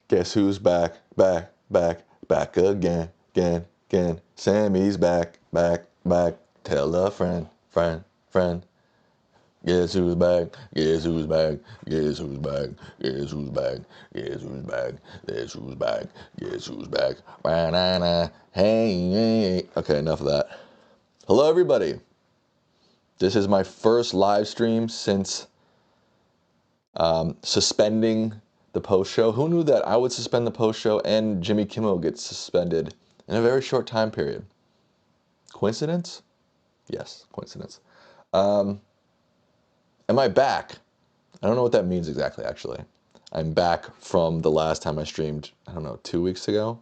Guess who's back, back, back, back again, again, again. Sammy's back, back, back. Tell a friend, friend, friend. Guess who's back? Guess who's back? Guess who's back? Guess who's back? Guess who's back? Guess who's back? Guess who's back? Banana. Hey, hey. Okay, enough of that. Hello, everybody. This is my first live stream since suspending the post show. Who knew that I would suspend the post show and Jimmy Kimmel gets suspended in a very short time period? Coincidence? Yes, coincidence. Am I back? I don't know what that means exactly, actually. I'm back from the last time I streamed, I don't know, 2 weeks ago.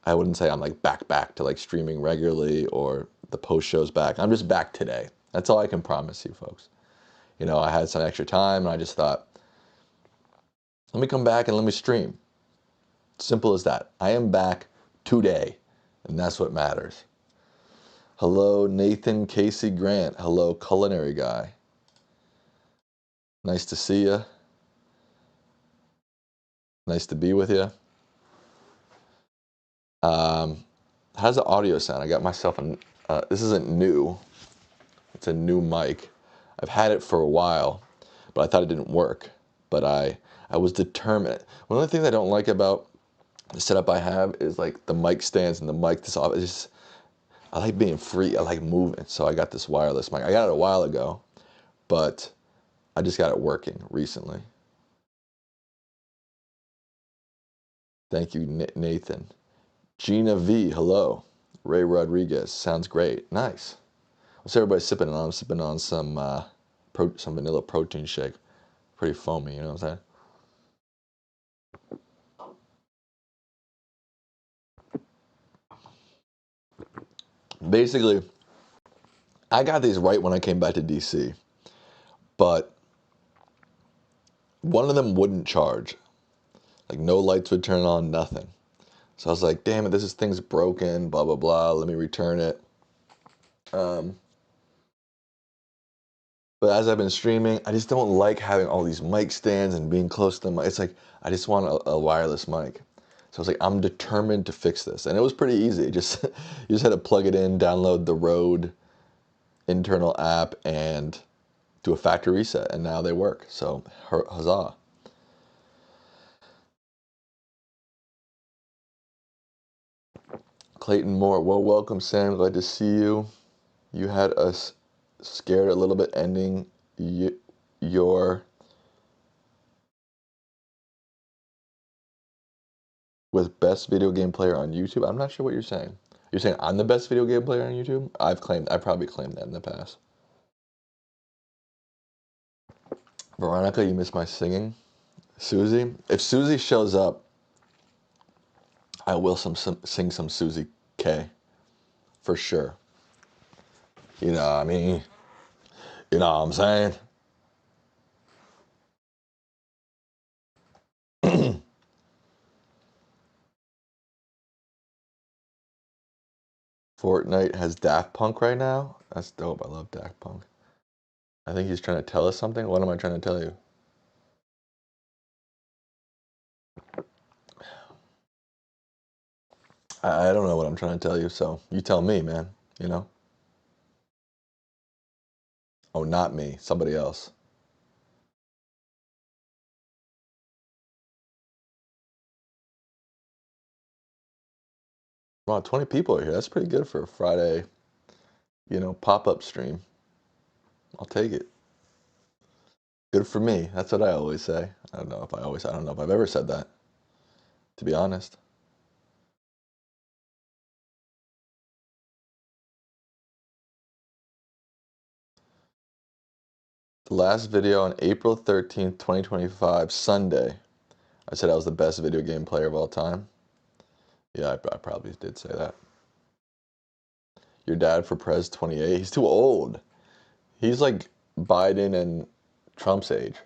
I wouldn't say I'm like back to like streaming regularly or the post show's back. I'm just back today. That's all I can promise you folks. You know, I had some extra time and I just thought, let me come back and let me stream. Simple as that. I am back today, and that's what matters. Hello, Nathan Casey Grant. Hello, culinary guy. Nice to see you. Nice to be with you. How's the audio sound? I got myself this isn't new. It's a new mic. I've had it for a while, but I thought it didn't work. But I was determined. One of the things I don't like about the setup I have is like the mic stands and the mic. I like being free. I like moving. So I got this wireless mic. I got it a while ago, but I just got it working recently. Thank you, Nathan. Gina V, hello. Ray Rodriguez, sounds great. Nice. What's everybody sipping on? I'm sipping on some vanilla protein shake. Pretty foamy, you know what I'm saying? Basically, I got these right when I came back to DC, but one of them wouldn't charge. Like no lights would turn on, nothing. So I was like, damn it, thing's broken, blah, blah, blah. Let me return it. But as I've been streaming, I just don't like having all these mic stands and being close to the mic. It's like, I just want a wireless mic. So I was like, I'm determined to fix this. And it was pretty easy. Just you just had to plug it in, download the Rode internal app, and do a factory reset. And now they work. So huzzah. Clayton Moore, well, welcome, Sam. Glad to see you. You had us scared a little bit ending your with best video game player on YouTube. I'm not sure what you're saying. You're saying I'm the best video game player on YouTube? I probably claimed that in the past. Veronica, you missed my singing. Susie, if Susie shows up, I will sing some Susie K for sure. You know what I mean? You know what I'm saying? Fortnite has Daft Punk right now? That's dope. I love Daft Punk. I think he's trying to tell us something. What am I trying to tell you? I don't know what I'm trying to tell you, so you tell me, man. You know? Oh, not me. Somebody else. Wow, 20 people are here. That's pretty good for a Friday, pop-up stream. I'll take it. Good for me. That's what I always say. I don't know if I've ever said that, to be honest. The last video on April 13th, 2025, Sunday. I said I was the best video game player of all time. Yeah, I probably did say that. Your dad for Prez 28. He's too old. He's like Biden and Trump's age.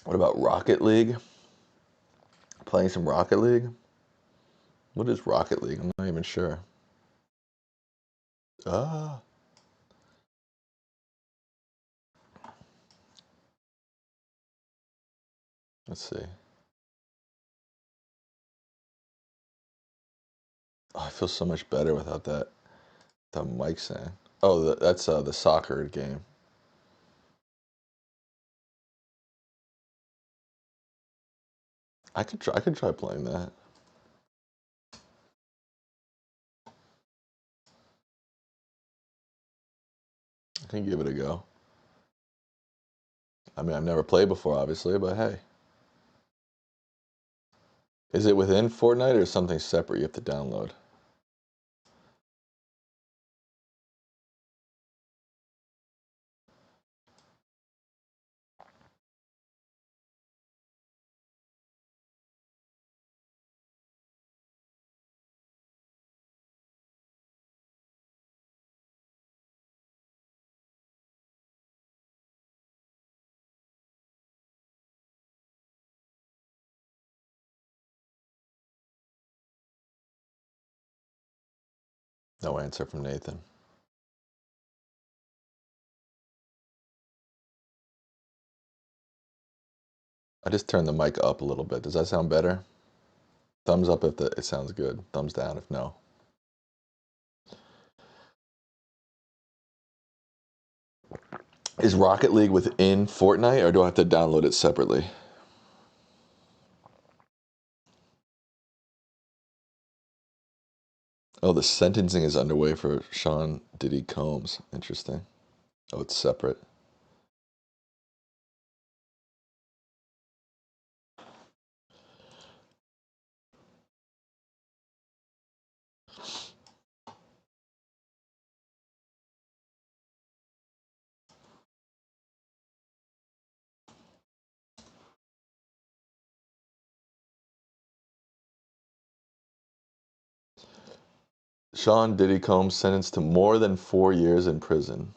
What about Rocket League? Playing some Rocket League? What is Rocket League? I'm not even sure. Ah. Let's see. Oh, I feel so much better without that mic saying. Oh, that's the soccer game. I could try playing that. I can give it a go. I mean, I've never played before, obviously, but hey. Is it within Fortnite or something separate you have to download? No answer from Nathan. I just turned the mic up a little bit. Does that sound better? Thumbs up if it sounds good. Thumbs down if no. Is Rocket League within Fortnite or do I have to download it separately? Oh, the sentencing is underway for Sean Diddy Combs. Interesting. Oh, it's separate. Sean Diddy Combs sentenced to more than 4 years in prison.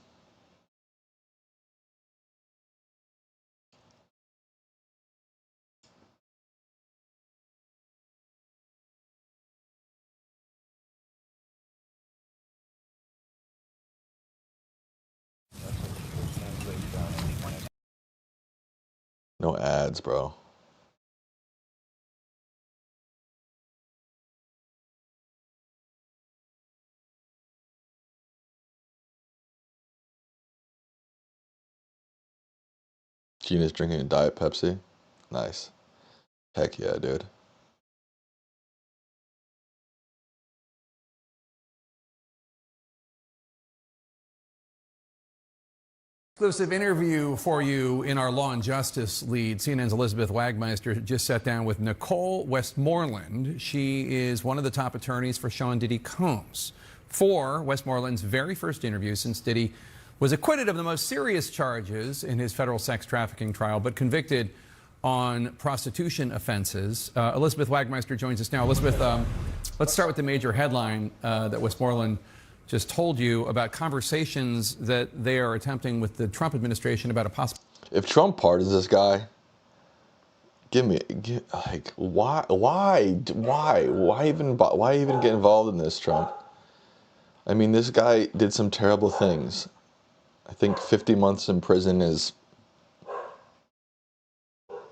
No ads, bro. Gina's drinking a Diet Pepsi. Nice. Heck yeah, dude. Exclusive interview for you in our Law and Justice lead. CNN's Elizabeth Wagmeister just sat down with Nicole Westmoreland. She is one of the top attorneys for Sean Diddy Combs. For Westmoreland's very first interview since Diddy was acquitted of the most serious charges in his federal sex trafficking trial, but convicted on prostitution offenses. Elizabeth Wagmeister joins us now. Elizabeth, let's start with the major headline that Westmoreland just told you about conversations that they are attempting with the Trump administration about a possible. If Trump pardons this guy, like, why even get involved in this, Trump? I mean, this guy did some terrible things. I think 50 months in prison is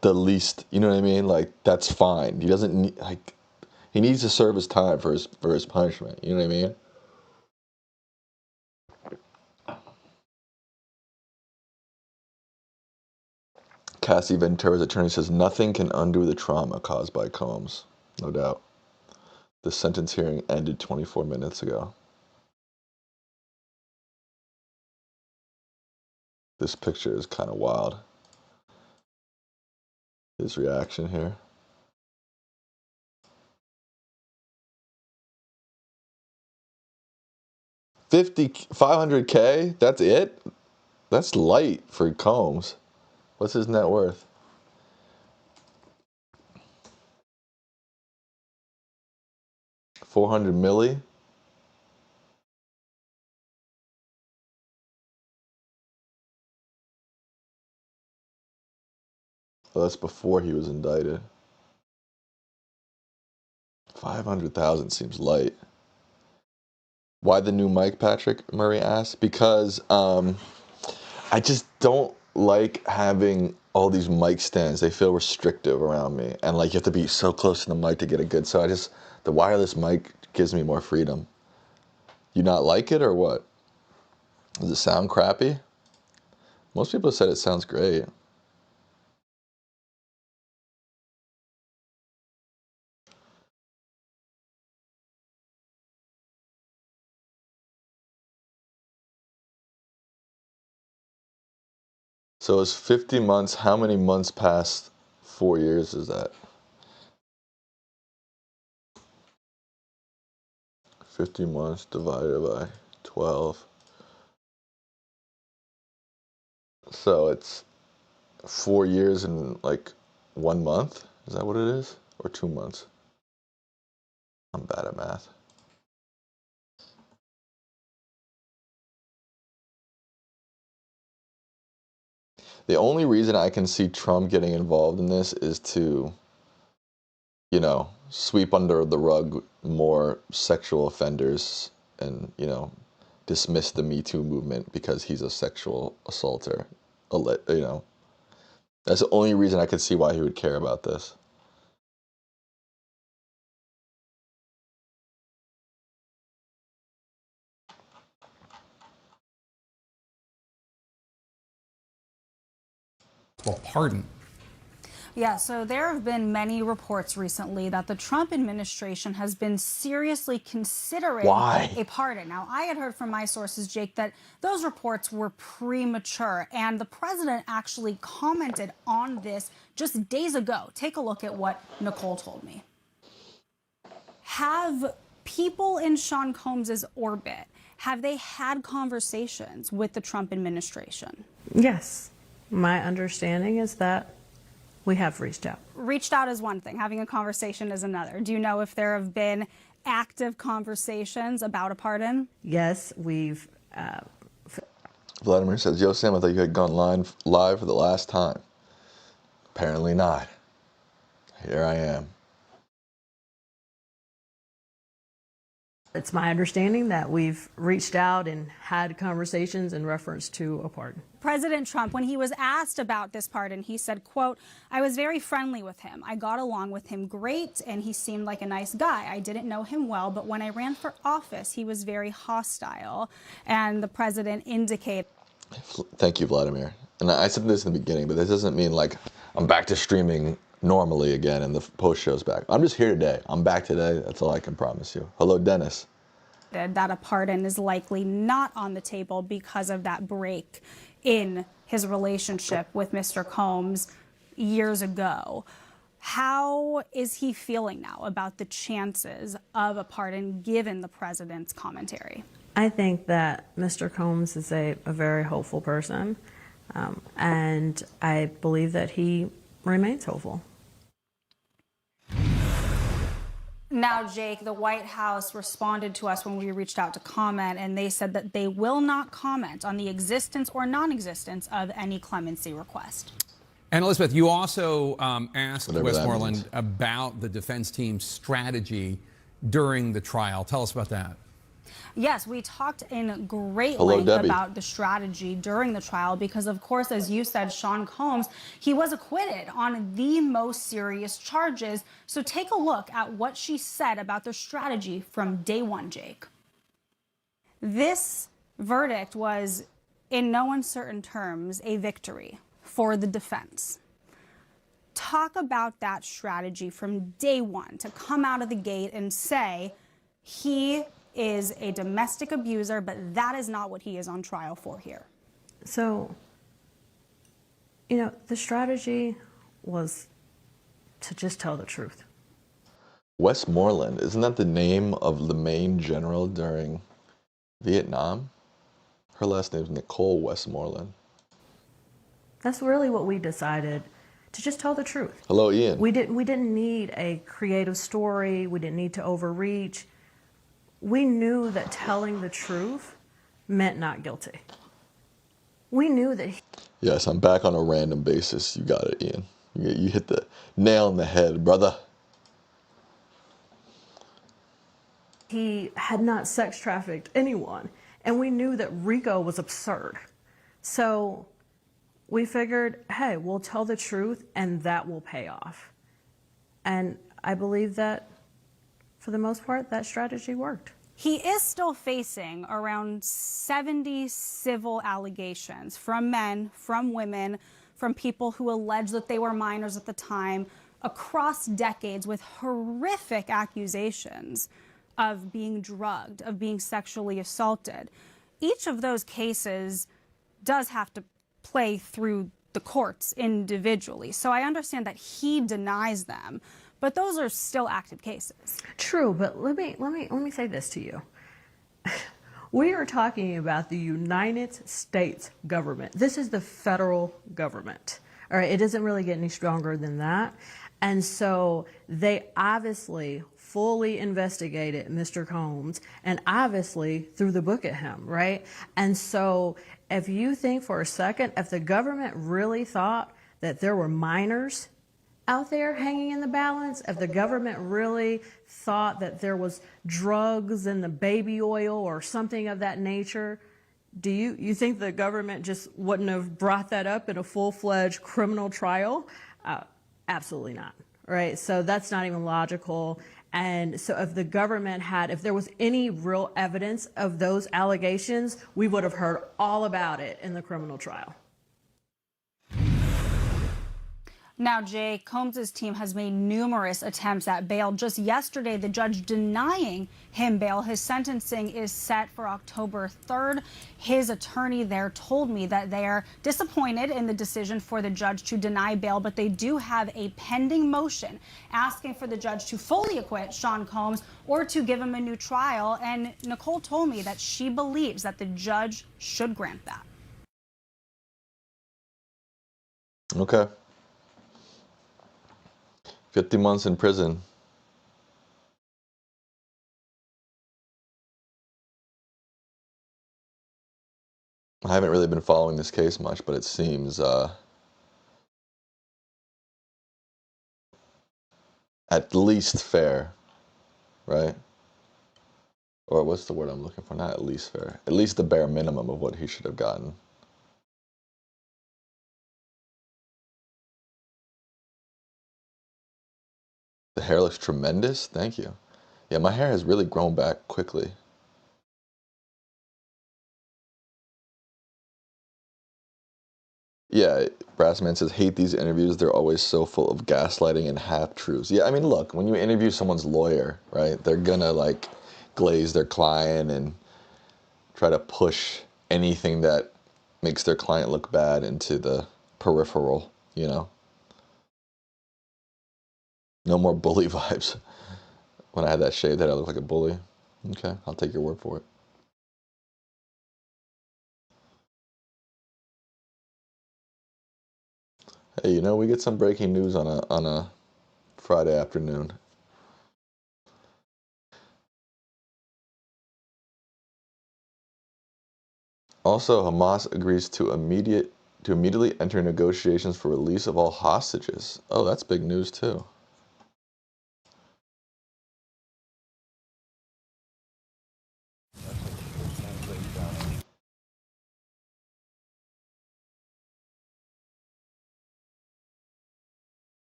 the least, you know what I mean? Like, that's fine. He doesn't need, like, he needs to serve his time for his punishment, you know what I mean? Cassie Ventura's attorney says nothing can undo the trauma caused by Combs. No doubt. The sentence hearing ended 24 minutes ago. This picture is kind of wild. His reaction here. 500K? That's it? That's light for Combs. What's his net worth? $400 million? Oh, that's before he was indicted. 500,000 seems light. Why the new mic, Patrick Murray asked? Because I just don't like having all these mic stands, they feel restrictive around me. And like you have to be so close to the mic to get it good. So the wireless mic gives me more freedom. You not like it or what? Does it sound crappy? Most people said it sounds great. So it's 50 months. How many months past 4 years is that? 50 months divided by 12. So it's 4 years and like 1 month? Is that what it is? Or 2 months? I'm bad at math. The only reason I can see Trump getting involved in this is to, sweep under the rug more sexual offenders and, dismiss the Me Too movement because he's a sexual assaulter. That's the only reason I could see why he would care about this. Well, pardon. Yeah, so there have been many reports recently that the Trump administration has been seriously considering Why? a pardon. Now, I had heard from my sources, Jake, that those reports were premature, and the president actually commented on this just days ago. Take a look at what Nicole told me. Have people in Sean Combs's orbit, have they had conversations with the Trump administration? Yes. My understanding is that we have reached out. Reached out is one thing, having a conversation is another. Do you know if there have been active conversations about a pardon? Yes, we've. Vladimir says, "Yo, Sam, I thought you had gone live for the last time." Apparently not. Here I am. It's my understanding that we've reached out and had conversations in reference to a pardon. President Trump, when he was asked about this pardon, he said, quote, "I was very friendly with him. I got along with him great, and he seemed like a nice guy. I didn't know him well, but when I ran for office, he was very hostile." And the president indicated. Thank you, Vladimir. And I said this in the beginning, but this doesn't mean like I'm back to streaming normally again and the post show's back. I'm just here today. I'm back today. That's all I can promise you. Hello, Dennis. That a pardon is likely not on the table because of that break in his relationship with Mr. Combs years ago. How is he feeling now about the chances of a pardon given the president's commentary? I think that Mr. Combs is a very hopeful person, and I believe that he remains hopeful. Now, Jake, the White House responded to us when we reached out to comment, and they said that they will not comment on the existence or non-existence of any clemency request. And Elizabeth, you also asked Whatever that Westmoreland means. about the defense team's strategy during the trial. Tell us about that. Yes, we talked in great Hello, length Debbie. about the strategy during the trial because, of course, as you said, Sean Combs, he was acquitted on the most serious charges. So take a look at what she said about the strategy from day one, Jake. This verdict was, in no uncertain terms, a victory for the defense. Talk about that strategy from day one to come out of the gate and say he is a domestic abuser, but that is not what he is on trial for here. So, the strategy was to just tell the truth. Westmoreland, isn't that the name of the main general during Vietnam? Her last name's Nicole Westmoreland. That's really what we decided, to just tell the truth. Hello, Ian. We didn't need a creative story. We didn't need to overreach. We knew that telling the truth meant not guilty. We knew that Yes, I'm back on a random basis. You got it, Ian. You hit the nail on the head, brother. he had not sex trafficked anyone. And we knew that RICO was absurd. So we figured, hey, we'll tell the truth and that will pay off. And I believe that, for the most part, that strategy worked. He is still facing around 70 civil allegations from men, from women, from people who allege that they were minors at the time, across decades, with horrific accusations of being drugged, of being sexually assaulted. Each of those cases does have to play through the courts individually. So I understand that he denies them, but those are still active cases. True, but let me say this to you. We are talking about the United States government. This is the federal government. All right, it doesn't really get any stronger than that. And so they obviously fully investigated Mr. Combs and obviously threw the book at him, right? And so if you think for a second, if the government really thought that there were minors out there hanging in the balance, if the government really thought that there was drugs in the baby oil or something of that nature, do you think the government just wouldn't have brought that up in a full-fledged criminal trial? Absolutely not, right? So that's not even logical. And so if the government if there was any real evidence of those allegations, we would have heard all about it in the criminal trial. Now, Jay, Combs' team has made numerous attempts at bail. Just yesterday, the judge denying him bail. His sentencing is set for October 3rd. His attorney there told me that they are disappointed in the decision for the judge to deny bail, but they do have a pending motion asking for the judge to fully acquit Sean Combs or to give him a new trial. And Nicole told me that she believes that the judge should grant that. Okay. 50 months in prison. I haven't really been following this case much, but it seems at least fair, right? Or what's the word I'm looking for? Not at least fair. At least the bare minimum of what he should have gotten. The hair looks tremendous. Thank you. Yeah, my hair has really grown back quickly. Yeah, Brassman says, hate these interviews. They're always so full of gaslighting and half-truths. Yeah, I mean, look, when you interview someone's lawyer, right, they're gonna, like, glaze their client and try to push anything that makes their client look bad into the peripheral, you know? No more bully vibes. When I had that shaved head, I looked like a bully. Okay, I'll take your word for it. Hey, you know, we get some breaking news on a Friday afternoon. Also, Hamas agrees to immediately enter negotiations for release of all hostages. Oh, that's big news too.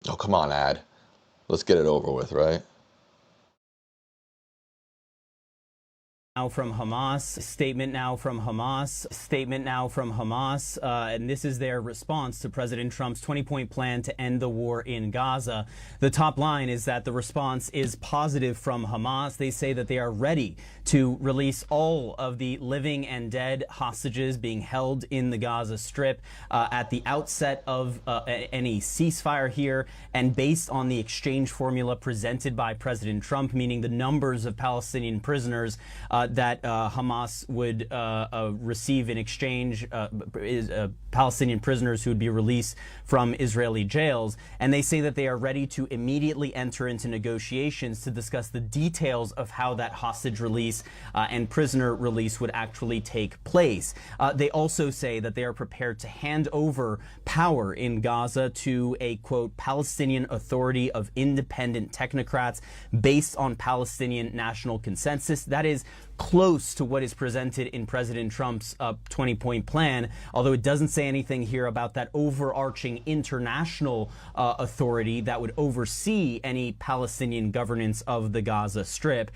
Oh, come on, Ad. Let's get it over with, right? Now from Hamas, statement now from Hamas, and this is their response to President Trump's 20-point plan to end the war in Gaza. The top line is that the response is positive from Hamas. They say that they are ready to release all of the living and dead hostages being held in the Gaza Strip at the outset of any ceasefire here, and based on the exchange formula presented by President Trump, meaning the numbers of Palestinian prisoners that Hamas would receive in exchange Palestinian prisoners who would be released from Israeli jails. And they say that they are ready to immediately enter into negotiations to discuss the details of how that hostage release and prisoner release would actually take place. They also say that they are prepared to hand over power in Gaza to a, quote, Palestinian Authority of Independent Technocrats based on Palestinian national consensus. That is close to what is presented in President Trump's 20-point plan, although it doesn't say anything here about that overarching international authority that would oversee any Palestinian governance of the Gaza Strip.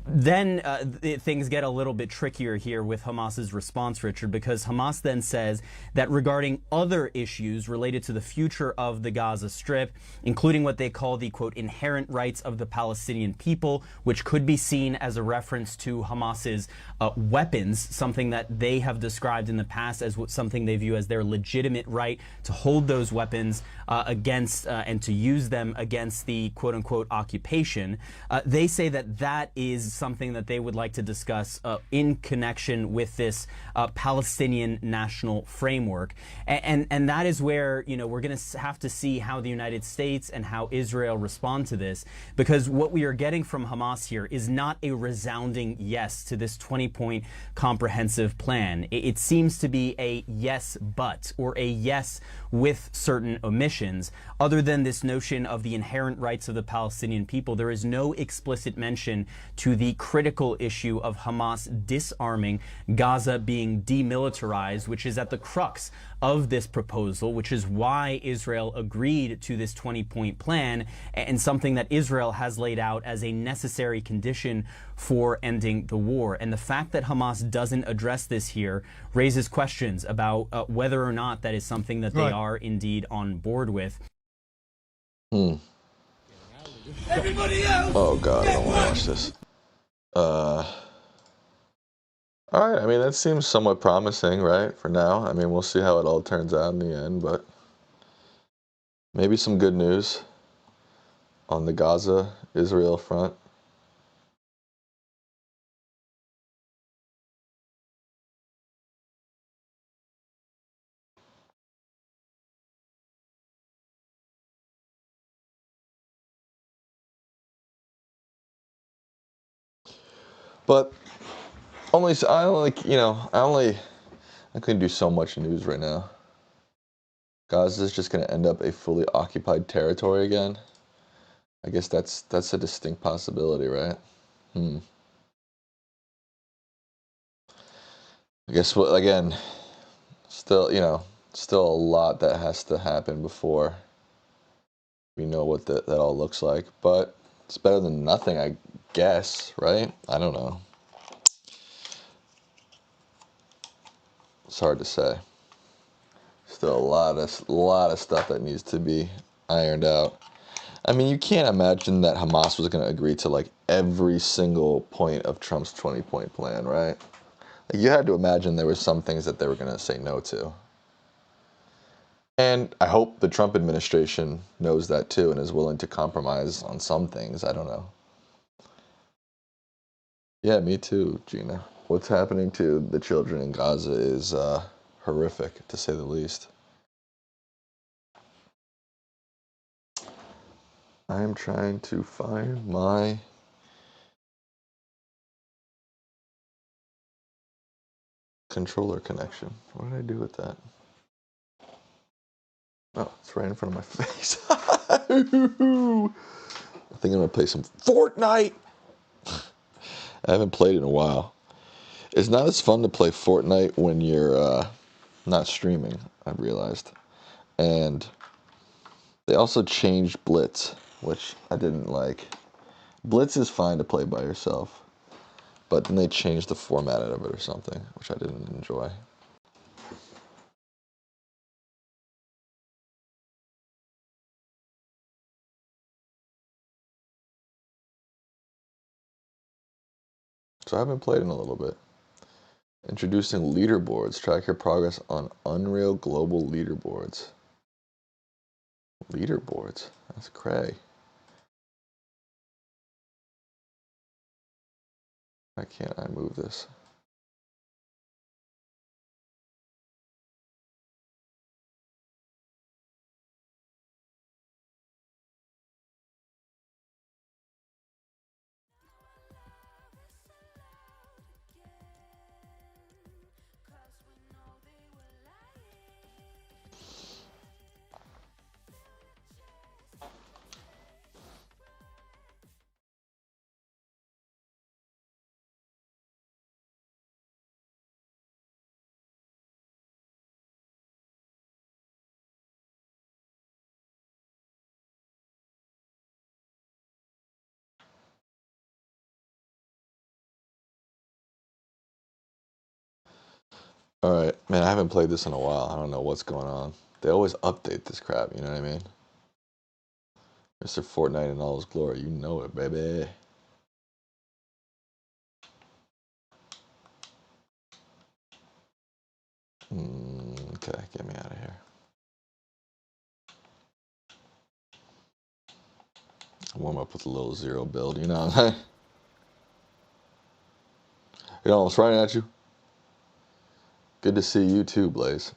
Then things get a little bit trickier here with Hamas's response, Richard, because Hamas then says that regarding other issues related to the future of the Gaza Strip, including what they call the, quote, inherent rights of the Palestinian people, which could be seen as a reference to Hamas's weapons, something that they have described in the past as something they view as their legitimate right to hold those weapons against and to use them against the, quote unquote, occupation. They say that that is something that they would like to discuss in connection with this Palestinian national framework. And that is where, you know, we're going to have to see how the United States and how Israel respond to this, because what we are getting from Hamas here is not a resounding yes to this 20-point comprehensive plan. It seems to be a yes but, or a yes with certain omissions. Other than this notion of the inherent rights of the Palestinian people, there is no explicit mention to the critical issue of Hamas disarming, Gaza being demilitarized, which is at the crux of this proposal, which is why Israel agreed to this 20-point plan, and something that Israel has laid out as a necessary condition for ending the war. And the fact that Hamas doesn't address this here raises questions about whether or not that is something that they are indeed on board with. Oh God, I don't want to watch this. All right, I mean, that seems somewhat promising, right, for now. I mean, we'll see how it all turns out in the end, but maybe some good news on the Gaza-Israel front. But I can do so much news right now. Gaza is just going to end up a fully occupied territory again. I guess that's a distinct possibility, right? I guess again, still a lot that has to happen before we know what that all looks like. But it's better than nothing, I guess, right? I don't know. It's hard to say. Still a lot of stuff that needs to be ironed out. I mean, you can't imagine that Hamas was going to agree to like every single point of Trump's 20-point plan, right? Like, you had to imagine there were some things that they were going to say no to. And I hope the Trump administration knows that too and is willing to compromise on some things. I don't know. Yeah, me too, Gina. What's happening to the children in Gaza is horrific, to say the least. I am trying to find my controller connection. What did I do with that? Oh, it's right in front of my face. I think I'm going to play some Fortnite. I haven't played in a while. It's not as fun to play Fortnite when you're not streaming, I've realized. And they also changed Blitz, which I didn't like. Blitz is fine to play by yourself, but then they changed the format of it or something, which I didn't enjoy. So I haven't played in a little bit. Introducing leaderboards. Track your progress on Unreal Global Leaderboards. Leaderboards? That's cray. Why can't I move this? Alright, man, I haven't played this in a while. I don't know what's going on. They always update this crap, you know what I mean? Mr. Fortnite in all his glory, you know it, baby. Okay, get me out of here. Warm up with a little zero build, you know what I'm saying? You know, I was running at you. Good to see you too, Blaze.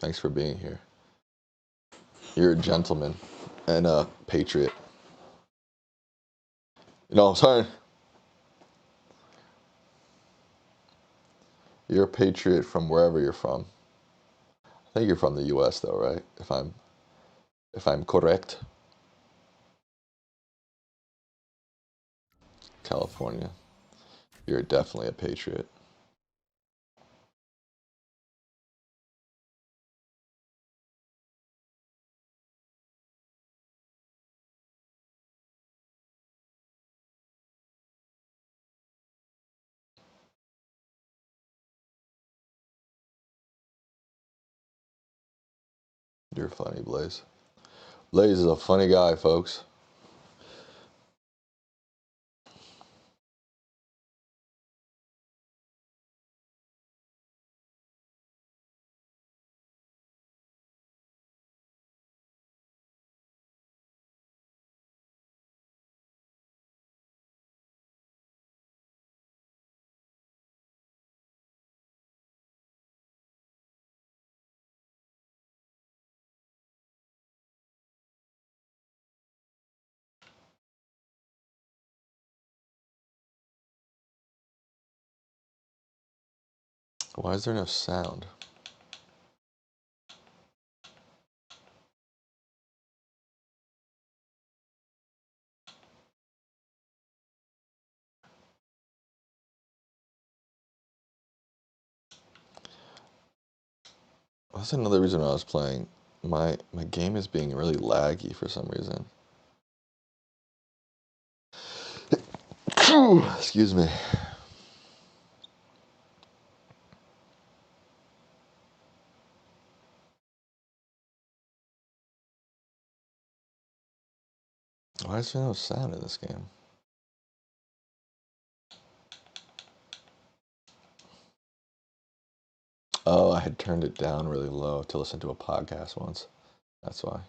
Thanks for being here. You're a gentleman and a patriot. You know, I'm sorry. You're a patriot from wherever you're from. I think you're from the U.S. though, right? If I'm correct. California. You're definitely a patriot. You're funny, Blaze. Blaze is a funny guy, folks. Why is there no sound? That's another reason I was playing. My game is being really laggy for some reason. Excuse me. Why is there no sound in this game? Oh, I had turned it down really low to listen to a podcast once. That's why.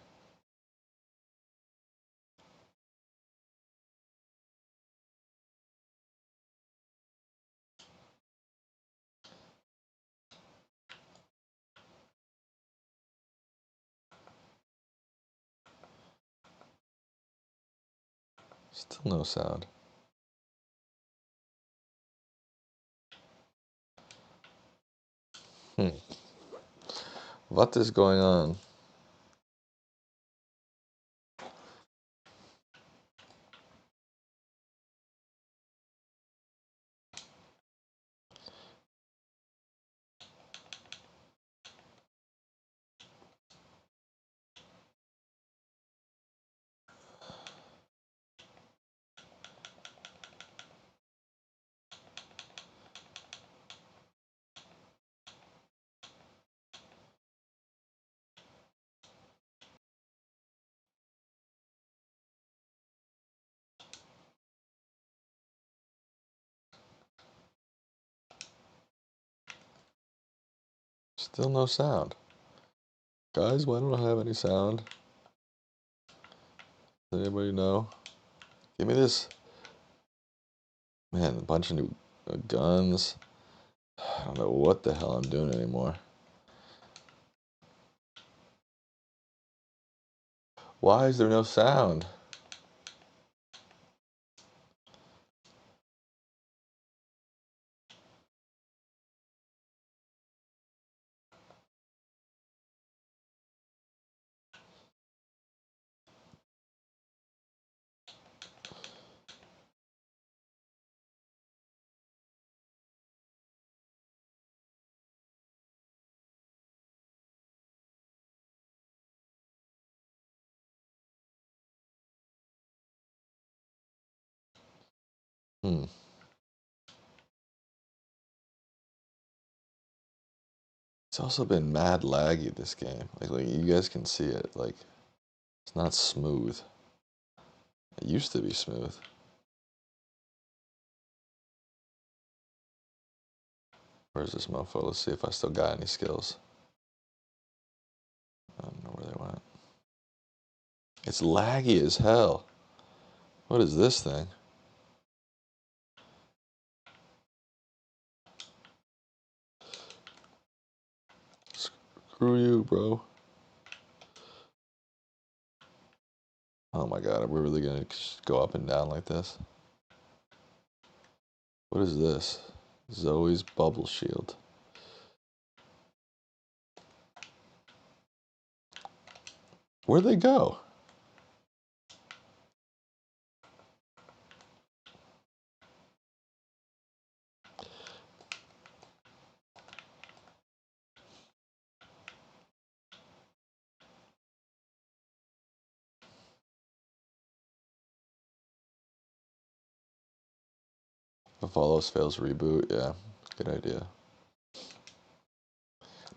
Still no sound. What is going on? Still no sound. Guys, why don't I have any sound? Does anybody know? Give me this Man, a bunch of new guns. I don't know what the hell I'm doing anymore. Why is there no sound? Hmm. It's also been mad laggy, this game. Like you guys can see it. Like, it's not smooth. It used to be smooth. Where's this mofo? Let's see if I still got any skills. I don't know where they went. It's laggy as hell. What is this thing? Screw you, bro. Oh my god, are we really gonna just go up and down like this? What is this? Zoe's bubble shield. Where'd they go? If all else fails, reboot. Yeah, good idea.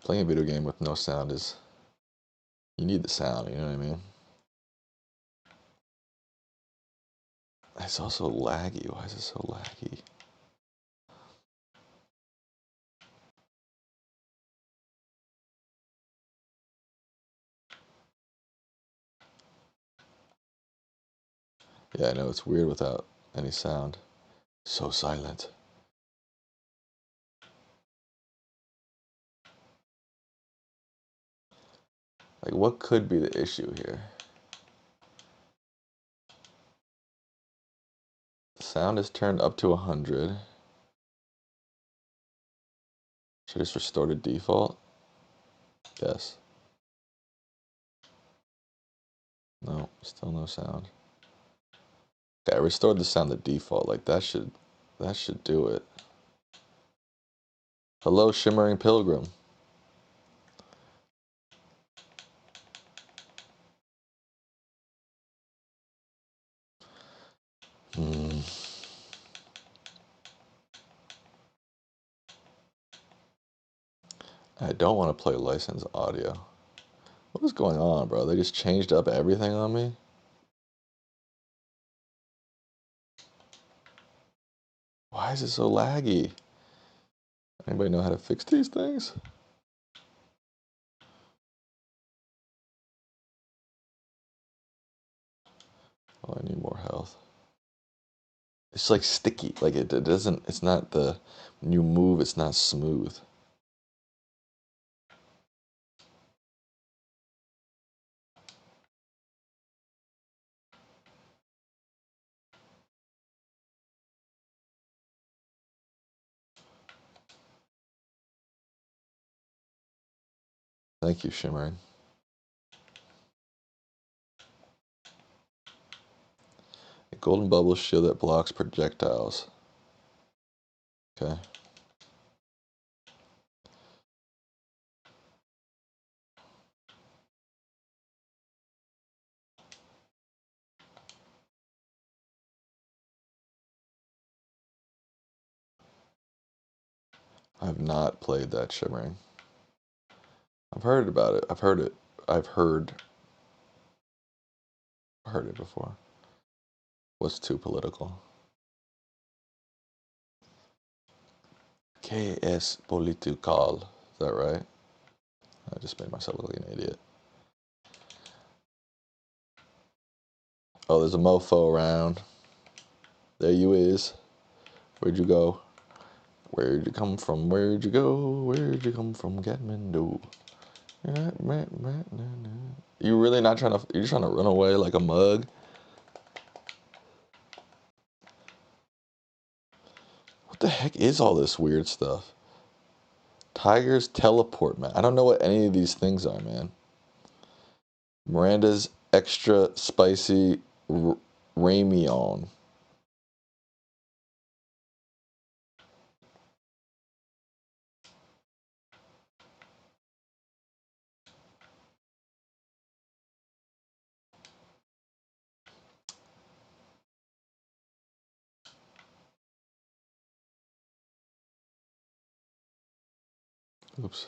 Playing a video game with no sound is... You need the sound, you know what I mean? It's also laggy. Why is it so laggy? Yeah, I know, it's weird without any sound. So silent. Like, what could be the issue here? The sound is turned up to 100. Should I just restore to default? Yes. No, still no sound. Okay, I restored the sound to default. Like, that should do it. Hello, Shimmering Pilgrim. Hmm. I don't want to play licensed audio. What is going on, bro? They just changed up everything on me? Why is it so laggy? Anybody know how to fix these things? Oh, I need more health. It's like sticky. Like it doesn't, it's not the, when you move, it's not smooth. Thank you, Shimmering. A golden bubble shield that blocks projectiles. Okay. I've not played that Shimmering. I've heard about it. I've heard it. I've heard it before. What's too political? KS Political. Is that right? I just made myself look like an idiot. Oh, there's a mofo around. There you is. Where'd you go? Where'd you come from? Where'd you go? Where'd you come from, Kathmandu? You really not trying to? You're trying to run away like a mug? What the heck is all this weird stuff? Tigers teleport, man. I don't know what any of these things are, man. Miranda's extra spicy Ramion. Oops.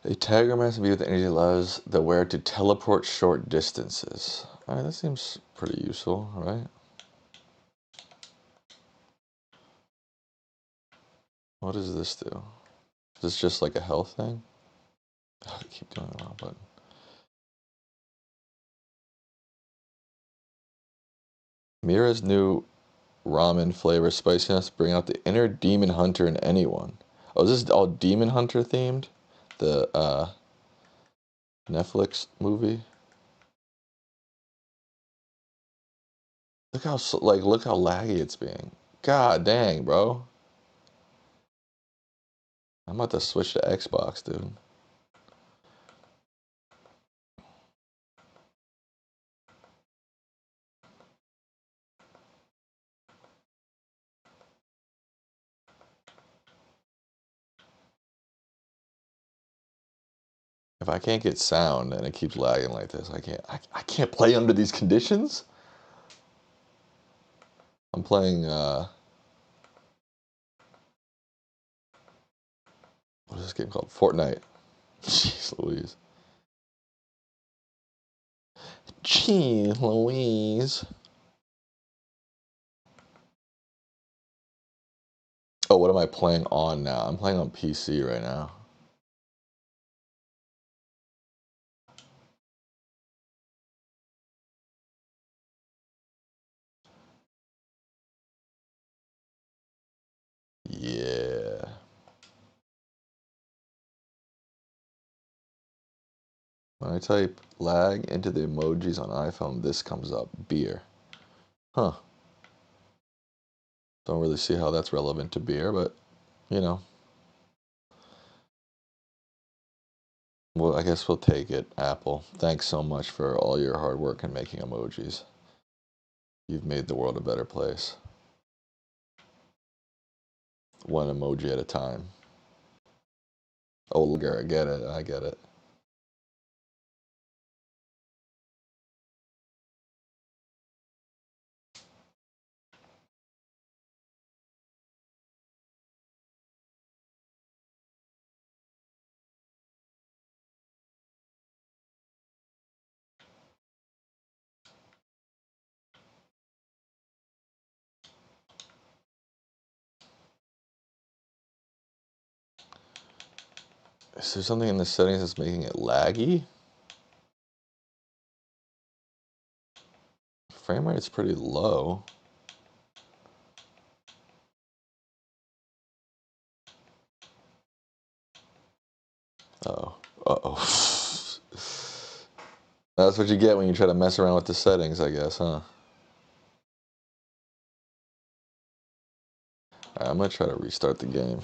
A tiger must be with energy allows the wearer to teleport short distances. Alright, that seems pretty useful, right? What does this do? Is this just like a health thing? Oh, I keep doing the wrong button. Mira's new ramen flavor spiciness bring out the inner demon hunter in anyone. Oh, is this all demon hunter themed? The Netflix movie. Look how look how laggy it's being. God dang, bro. I'm about to switch to Xbox, dude. If I can't get sound and it keeps lagging like this, I can't play under these conditions. I'm playing what is this game called? Fortnite. Jeez Louise. Jeez Louise. Oh, what am I playing on now? I'm playing on PC right now. Yeah. When I type lag into the emojis on iPhone, this comes up. Beer. Huh. Don't really see how that's relevant to beer, but you know. Well, I guess we'll take it, Apple. Thanks so much for all your hard work in making emojis. You've made the world a better place. One emoji at a time. Oh, I get it. I get it. Is there something in the settings that's making it laggy? Frame rate's pretty low. Oh. Uh-oh. That's what you get when you try to mess around with the settings, I guess, huh? All right, I'm gonna try to restart the game.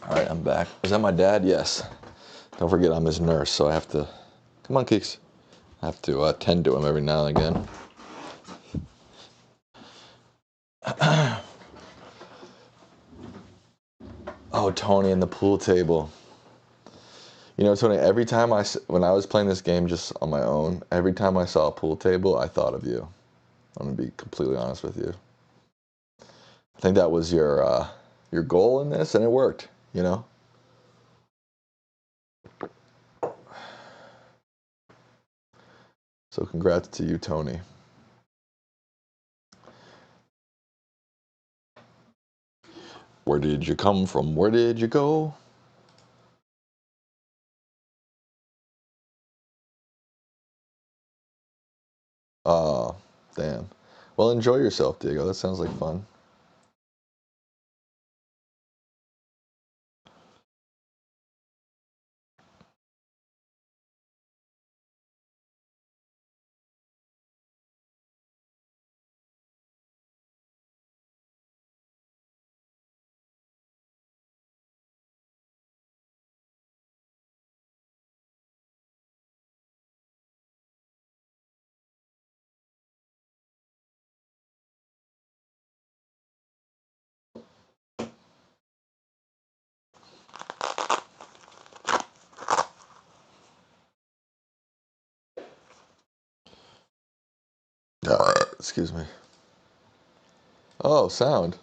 All right, I'm back. Is that my dad? Yes. Don't forget I'm his nurse, so I have to... Come on, Keeks. I have to tend to him every now and again. Oh, Tony and the pool table. You know, Tony, when I was playing this game just on my own, every time I saw a pool table, I thought of you. I'm going to be completely honest with you. I think that was your goal in this, and it worked, you know? So congrats to you, Tony. Where did you come from? Where did you go? Oh, damn. Well, enjoy yourself, Diego. That sounds like fun. Excuse me. Oh, sound.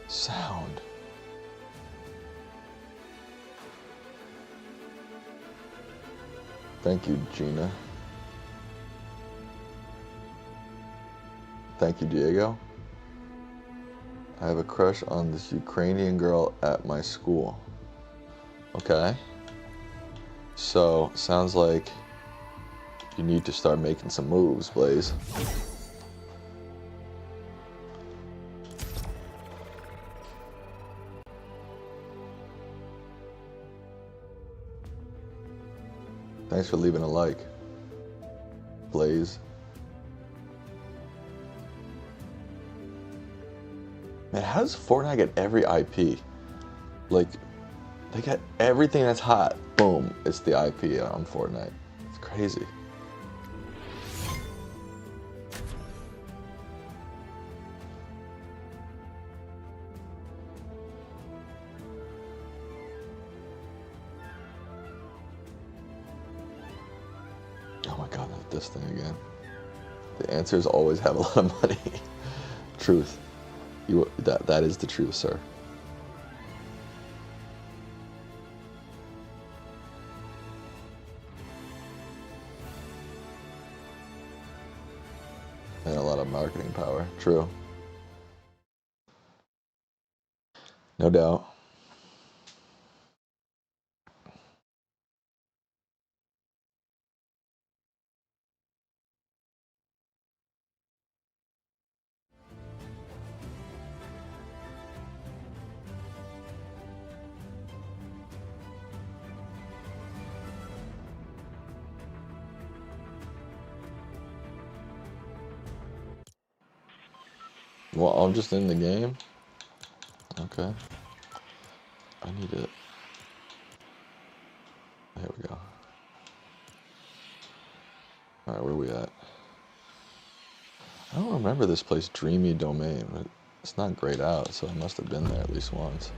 Sound. Thank you, Gina. Thank you, Diego. I have a crush on this Ukrainian girl at my school. Okay. So, sounds like you need to start making some moves, Blaze. Thanks for leaving a like, Blaze. Man, how does Fortnite get every IP? Like, they got everything that's hot. Boom, it's the IP on Fortnite. It's crazy. Oh my god, not this thing again. The answer is always have a lot of money. Truth. That is the truth, sir. And a lot of marketing power. True. No doubt. Well, I'm just in the game. Okay. I need it. There we go. Alright, where are we at? I don't remember this place, Dreamy Domain, but it's not grayed out, so I must have been there at least once.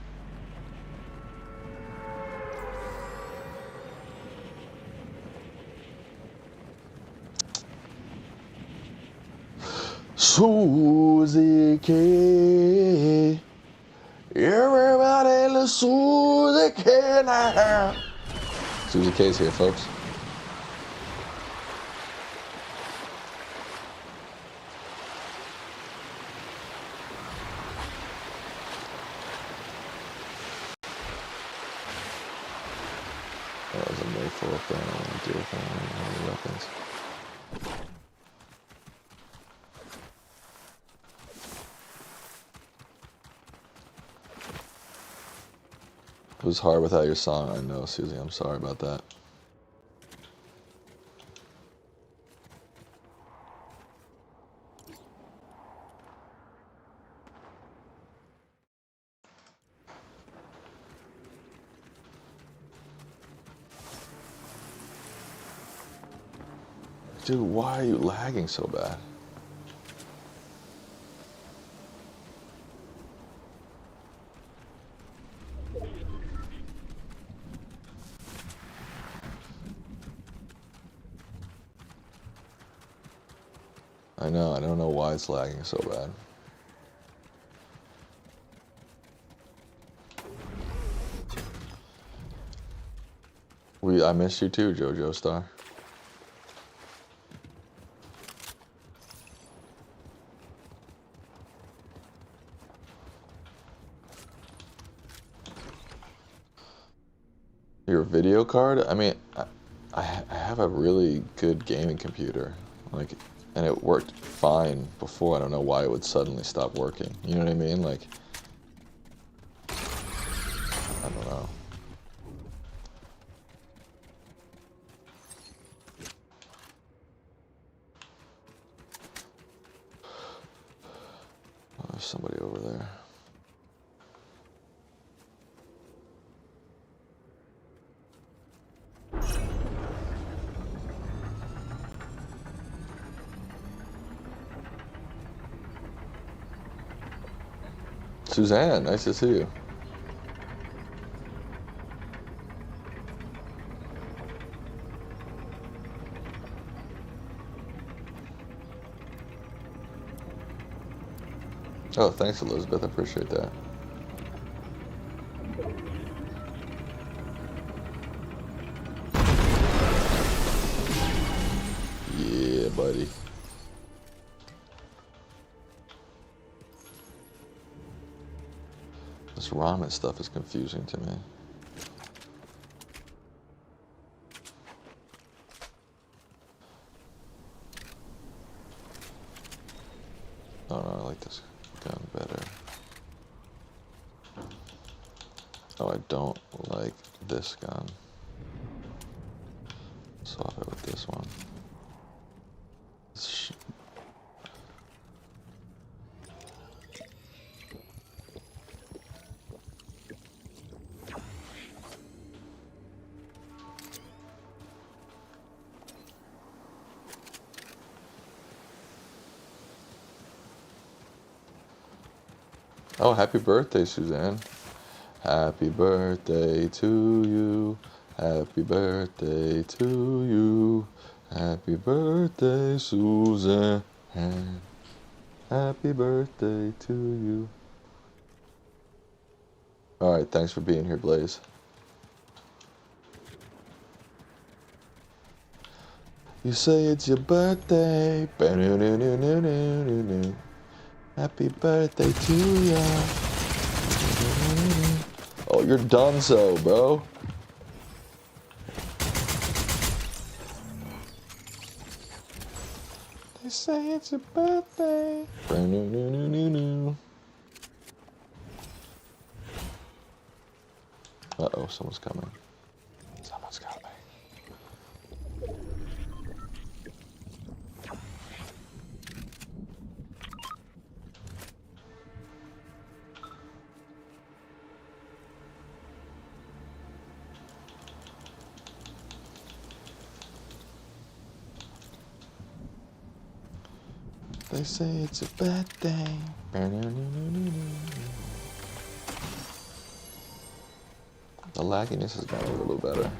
Susie K. Everybody loves Susie K now. Susie K's here, folks. That was a May 4th thing. I want to do with any weapons. It was hard without your song, I know, Susie. I'm sorry about that. Dude, why are you lagging so bad? I know, I don't know why it's lagging so bad. I missed you too, JoJo Star. Your video card? I mean, I have a really good gaming computer, like, and it worked fine before. I don't know why it would suddenly stop working. You know what I mean? Like, I don't know. Oh, there's somebody over there. Suzanne, nice to see you. Oh, thanks, Elizabeth. I appreciate that. Yeah, buddy. This ramen stuff is confusing to me. Oh no, I like this gun better. Oh, I don't like this gun. Swap it with this one. Oh, happy birthday, Suzanne. Happy birthday to you. Happy birthday to you. Happy birthday, Suzanne. Happy birthday to you. All right, thanks for being here, Blaze. You say it's your birthday. Happy birthday to ya. Oh, you're done so, bro. They say it's your birthday. Uh-oh, someone's coming. Someone's coming. They say it's a bad day. The lagginess has gotten a little better.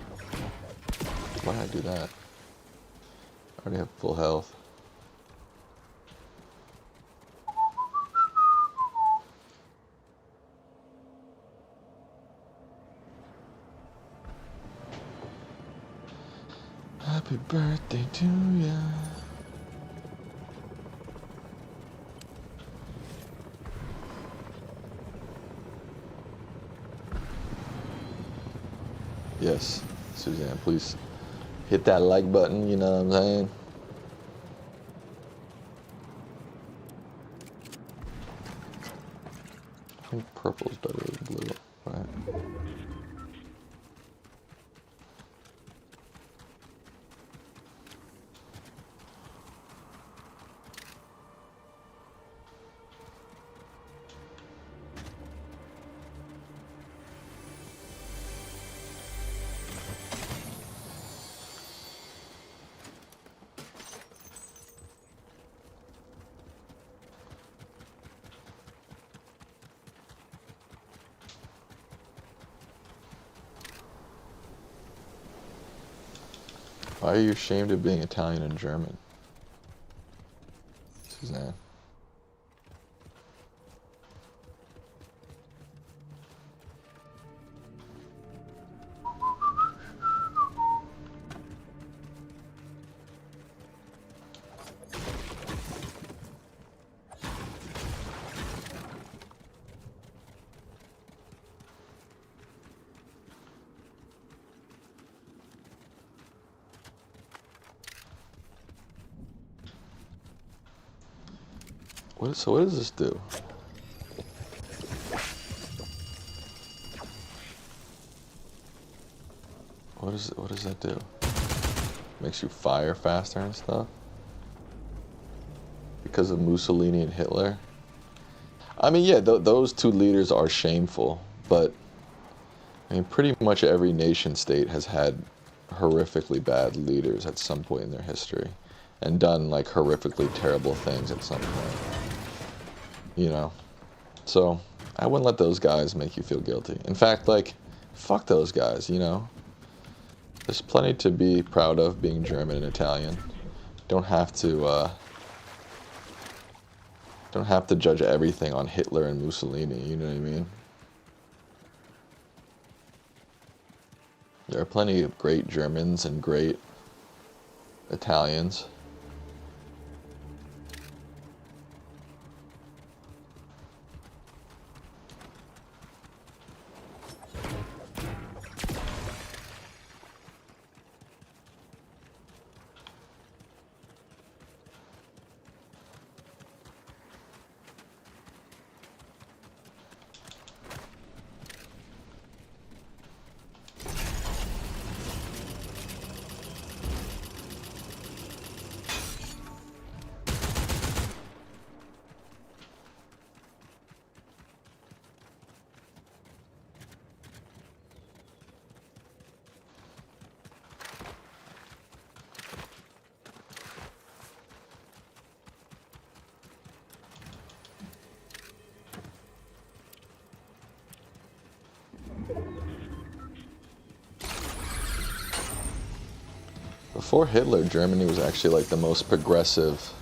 Why did I do that? I already have full health. Happy birthday to ya. Yes, Suzanne, please hit that like button, you know what I'm saying? I think purple's better than blue, right? Why are you ashamed of being Italian and German? Suzanne. So what does this do? What does that do? Makes you fire faster and stuff? Because of Mussolini and Hitler? I mean, yeah, those two leaders are shameful, but I mean, pretty much every nation state has had horrifically bad leaders at some point in their history and done like horrifically terrible things at some point. You know? So, I wouldn't let those guys make you feel guilty. In fact, like, fuck those guys, you know? There's plenty to be proud of being German and Italian. Don't have to judge everything on Hitler and Mussolini, you know what I mean? There are plenty of great Germans and great Italians. Before Hitler, Germany was actually like the most progressive,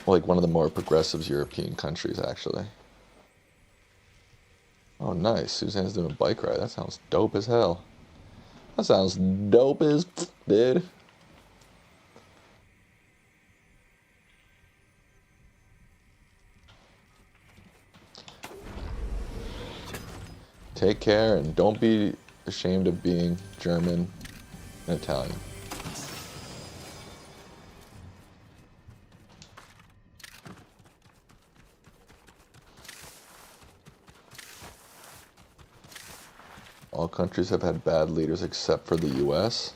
like one of the more progressive European countries, actually. Oh, nice. Suzanne's doing a bike ride. That sounds dope as hell. That sounds dope as, dude. Take care and don't be ashamed of being German and Italian. All countries have had bad leaders except for the US.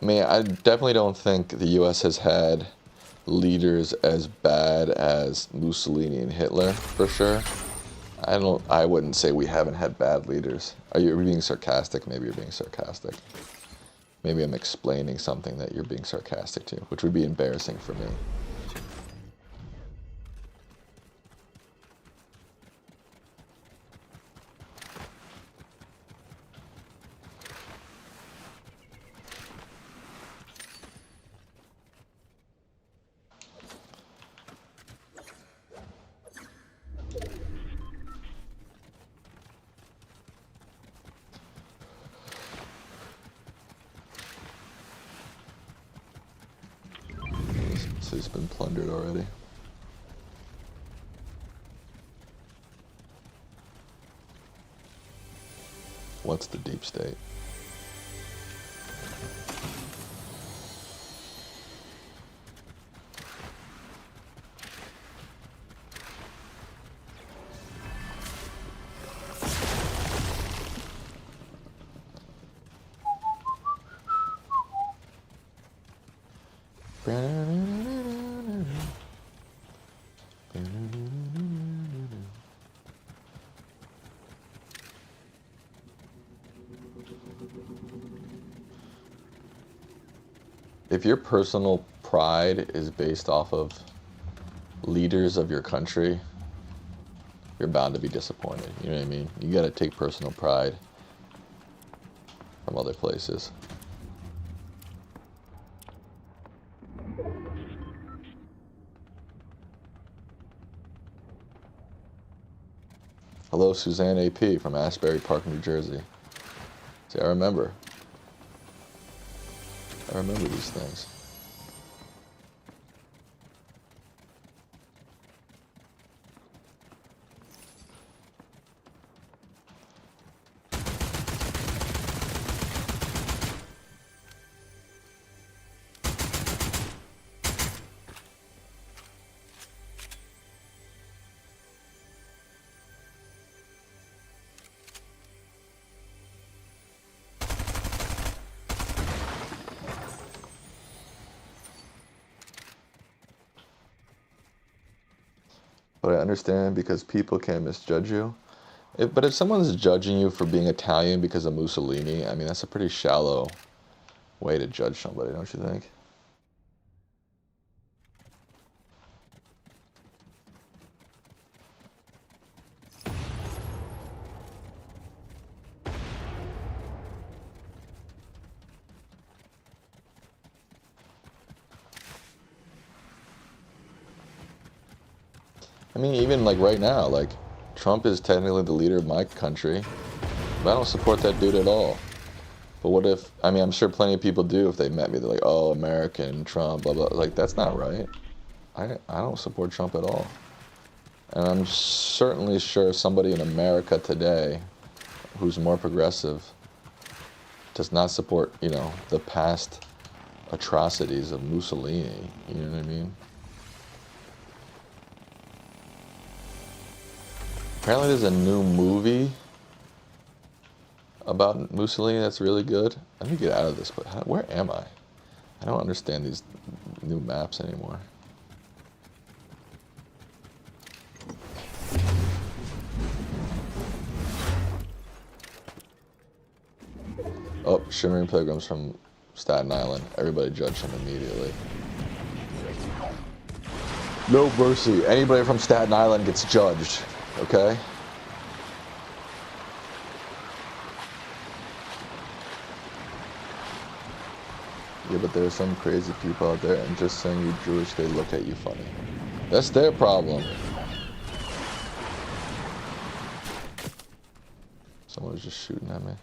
I mean, I definitely don't think the US has had leaders as bad as Mussolini and Hitler, for sure. I wouldn't say we haven't had bad leaders. Are you being sarcastic? Maybe you're being sarcastic. Maybe I'm explaining something that you're being sarcastic to, which would be embarrassing for me. So he's been plundered already. What's the deep state? If your personal pride is based off of leaders of your country, you're bound to be disappointed. You know what I mean? You got to take personal pride from other places. Hello, Suzanne AP from Asbury Park, New Jersey. See, I remember these things. But I understand because people can misjudge you. But if someone's judging you for being Italian because of Mussolini, I mean, that's a pretty shallow way to judge somebody, don't you think? I mean, even like right now, like Trump is technically the leader of my country, but I don't support that dude at all. But what if, I mean, I'm sure plenty of people do if they met me. They're like, oh, American, Trump, blah, blah. Like, that's not right. I don't support Trump at all. And I'm certainly sure somebody in America today who's more progressive does not support, you know, the past atrocities of Mussolini. You know what I mean? Apparently there's a new movie about Mussolini that's really good. Let me get out of this, but where am I? I don't understand these new maps anymore. Oh, Shimmering Pilgrims from Staten Island. Everybody judged him immediately. No mercy. Anybody from Staten Island gets judged, okay? Yeah, but there are some crazy people out there, and just saying you're Jewish, they look at you funny. That's their problem. Someone was just shooting at me.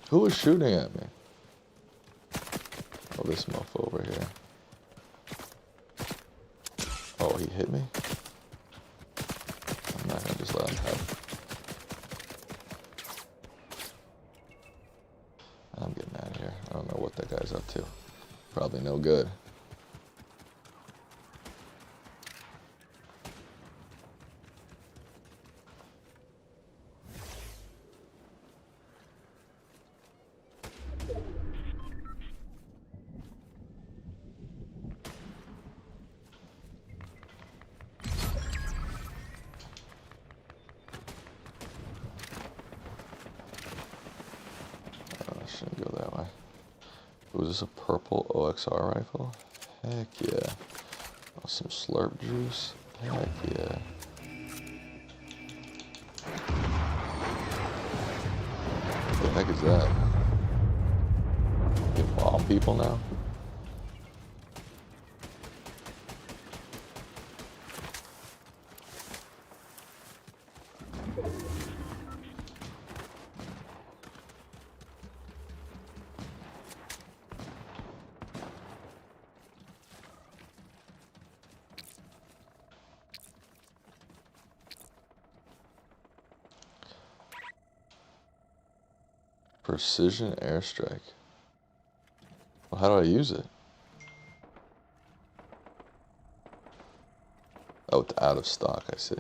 Who was shooting at me? Oh, this mofo over here. Oh, he hit me? I'm not gonna just let him have it. I'm getting out of here. I don't know what that guy's up to. Probably no good. Shouldn't go that way. Was this a purple OXR rifle? Heck yeah. Oh, some slurp juice? Heck yeah. What the heck is that? You can bomb people now? Precision airstrike. Well, how do I use it? Oh, it's out of stock, I see.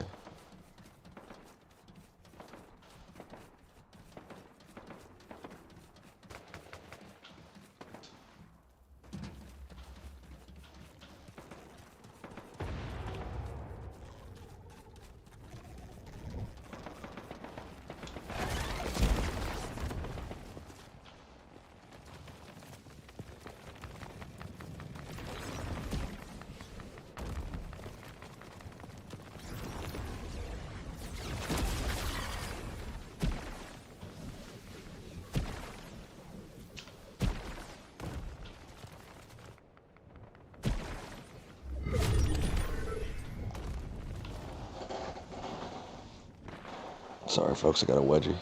Sorry, folks, I got a wedgie.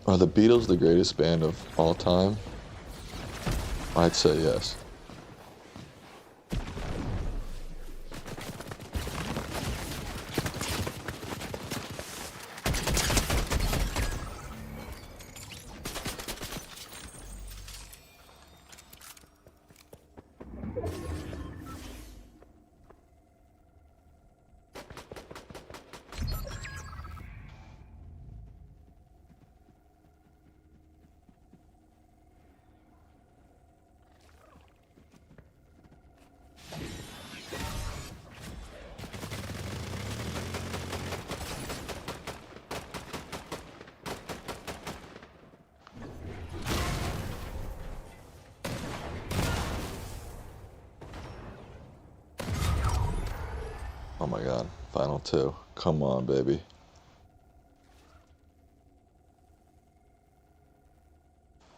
Are the Beatles the greatest band of all time? I'd say yes. Oh my god, final two. Come on, baby.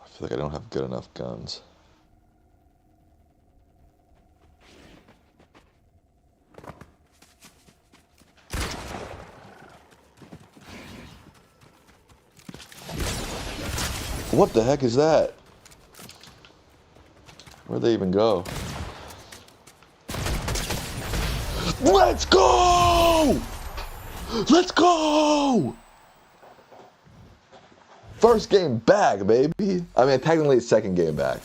I feel like I don't have good enough guns. What the heck is that? Where'd they even go? Let's go! Let's go! First game back, baby. I mean, technically it's second game back.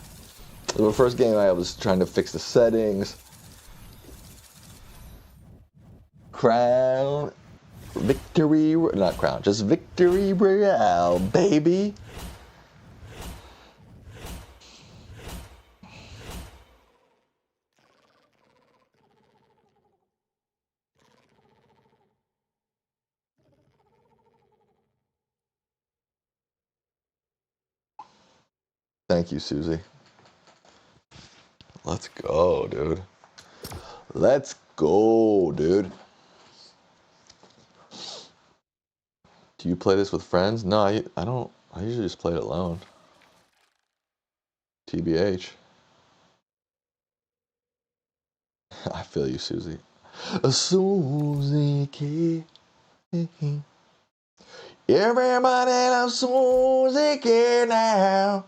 The first game I was trying to fix the settings. Crown. Victory. Not crown, just victory royale, baby. Thank you, Susie. Let's go, dude. Let's go, dude. Do you play this with friends? No, I don't. I usually just play it alone. TBH. I feel you, Susie. Susie K. Everybody loves Susie K now.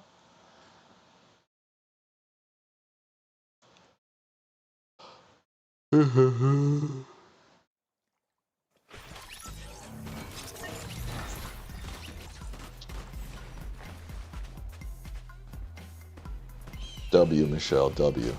W, Michelle, W.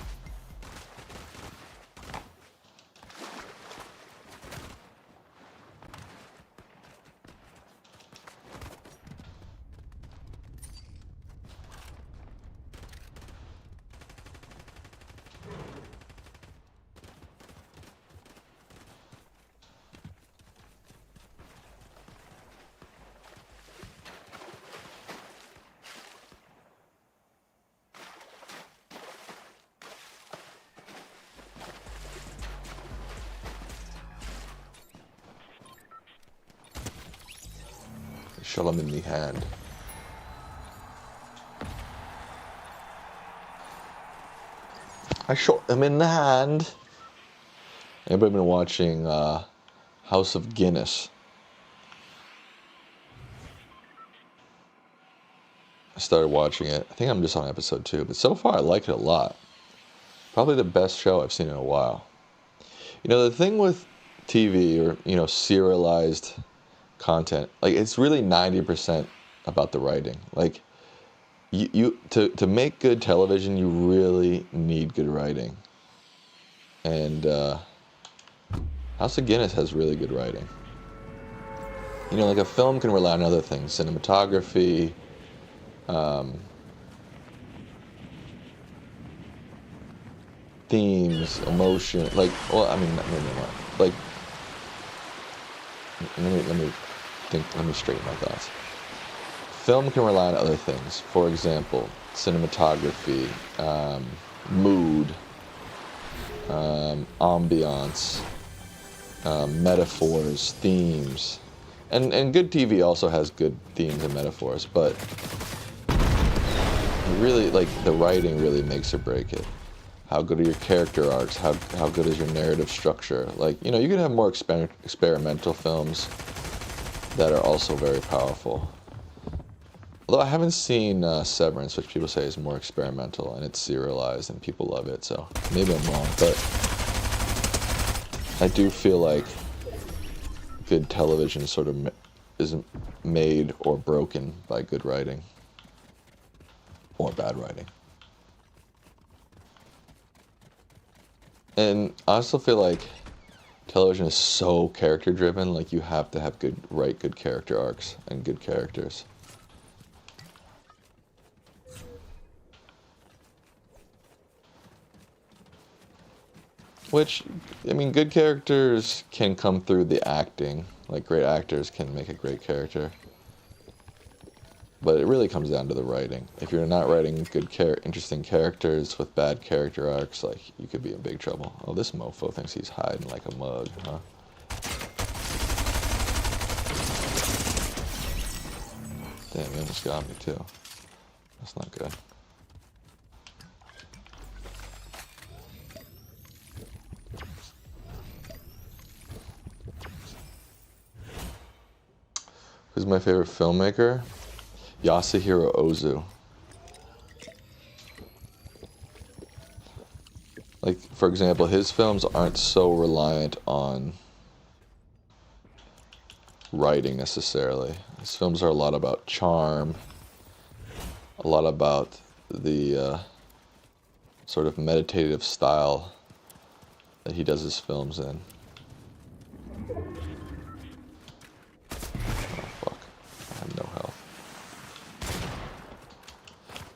Shot him in the hand. I shot him in the hand. Anybody been watching House of Guinness? I started watching it. I think I'm just on episode 2, but so far I like it a lot. Probably the best show I've seen in a while. You know, the thing with TV or, you know, serialized content, like, it's really 90% about the writing. Like, to make good television, you really need good writing. And House of Guinness has really good writing. You know, like, a film can rely on other things, cinematography, themes, emotion. Like, well, I mean, maybe not. Like, let me straighten my thoughts. Film can rely on other things. For example, cinematography, mood, ambiance, metaphors, themes. And good TV also has good themes and metaphors, but really, like, the writing really makes or break it. How good are your character arcs? How good is your narrative structure? Like, you can have more experimental films that are also very powerful. Although I haven't seen Severance, which people say is more experimental, and it's serialized, and people love it, so maybe I'm wrong, but I do feel like good television sort of isn't made or broken by good writing or bad writing. And I also feel like television is so character driven, like you have to have write good character arcs and good characters. Which, I mean, good characters can come through the acting. Like, great actors can make a great character. But it really comes down to the writing. If you're not writing good, interesting characters with bad character arcs, like, you could be in big trouble. Oh, this mofo thinks he's hiding like a mug, huh? Damn, he almost got me, too. That's not good. Who's my favorite filmmaker? Yasuhiro Ozu. Like, for example, his films aren't so reliant on writing necessarily. His films are a lot about charm, a lot about the sort of meditative style that he does his films in.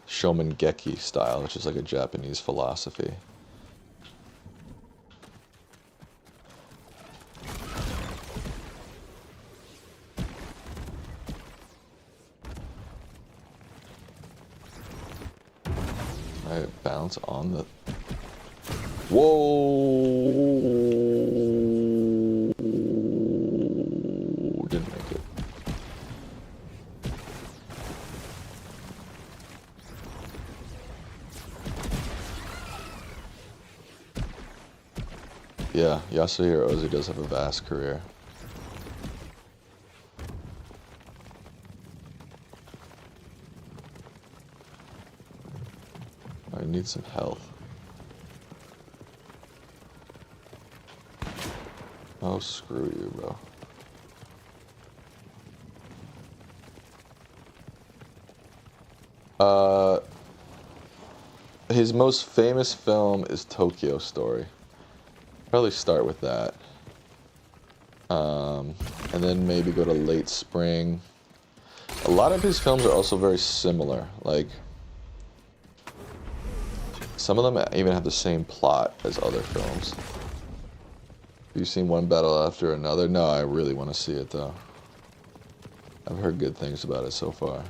Shomengeki style, which is like a Japanese philosophy. Alright, bounce on the... Whoa! Didn't make it. Yeah, Yasuhiro Ozu does have a vast career. I need some health. Oh, screw you, bro. His most famous film is Tokyo Story. Probably start with that. And then maybe go to Late Spring. A lot of his films are also very similar. Like, some of them even have the same plot as other films. Have you seen One Battle After Another? No, I really want to see it though. I've heard good things about it so far.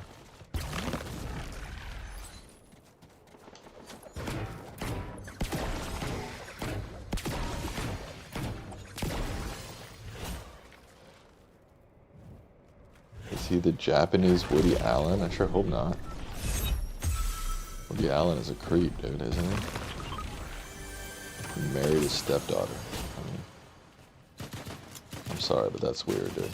Is he the Japanese Woody Allen? I sure hope not. Woody Allen is a creep, dude, isn't he? He married his stepdaughter. I'm sorry, but that's weird, dude.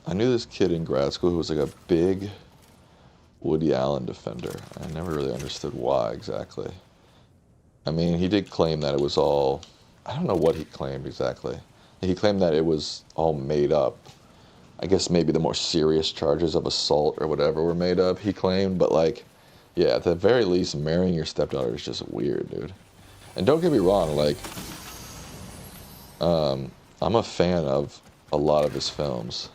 I knew this kid in grad school who was like a big Woody Allen defender. I never really understood why exactly. I mean, he did claim that it was all, I don't know what he claimed exactly. He claimed that it was all made up. I guess maybe the more serious charges of assault or whatever were made up, he claimed, but like, yeah, at the very least, marrying your stepdaughter is just weird, dude. And don't get me wrong, like, I'm a fan of a lot of his films.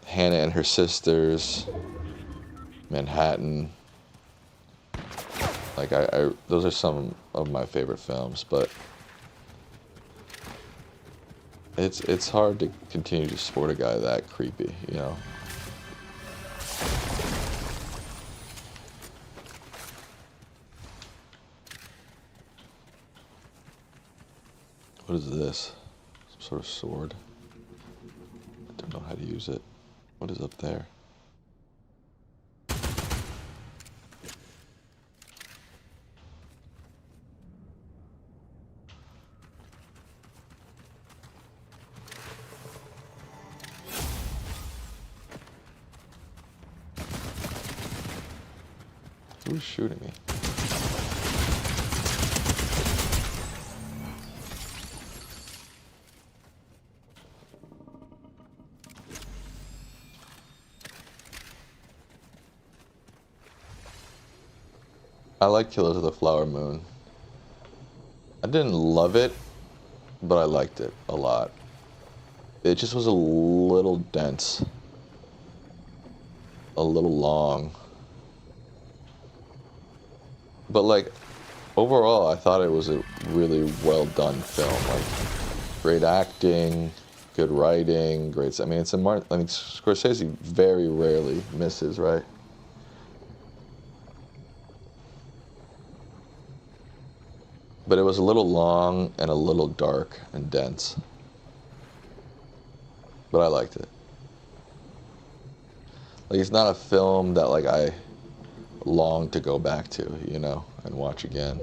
Hannah and Her Sisters, Manhattan. Like, those are some of my favorite films, but it's hard to continue to support a guy that creepy, you know. What is this? Some sort of sword. I don't know how to use it. What is up there? Who's shooting me? I like Killers of the Flower Moon. I didn't love it, but I liked it a lot. It just was a little dense. A little long. But like, overall, I thought it was a really well done film. Like, great acting, good writing, great. I mean, Scorsese very rarely misses, right? But it was a little long and a little dark and dense. But I liked it. Like, it's not a film that like I long to go back to, you know, and watch again.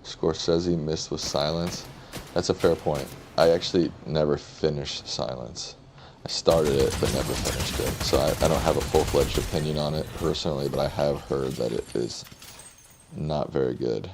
Scorsese missed with Silence. That's a fair point. I actually never finished Silence. I started it, but never finished it. So I don't have a full-fledged opinion on it personally, but I have heard that it is not very good.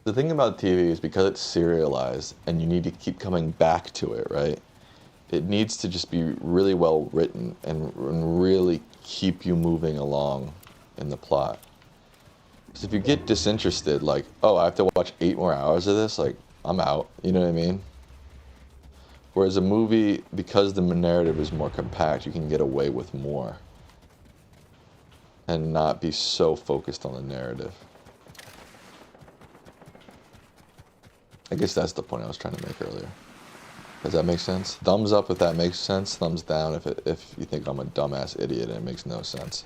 The thing about TV is because it's serialized and you need to keep coming back to it, right? It needs to just be really well written and really keep you moving along in the plot. Because if you get disinterested, like, oh, I have to watch 8 more hours of this, like, I'm out, you know what I mean? Whereas a movie, because the narrative is more compact, you can get away with more and not be so focused on the narrative. I guess that's the point I was trying to make earlier. Does that make sense? Thumbs up if that makes sense. Thumbs down if you think I'm a dumbass idiot and it makes no sense.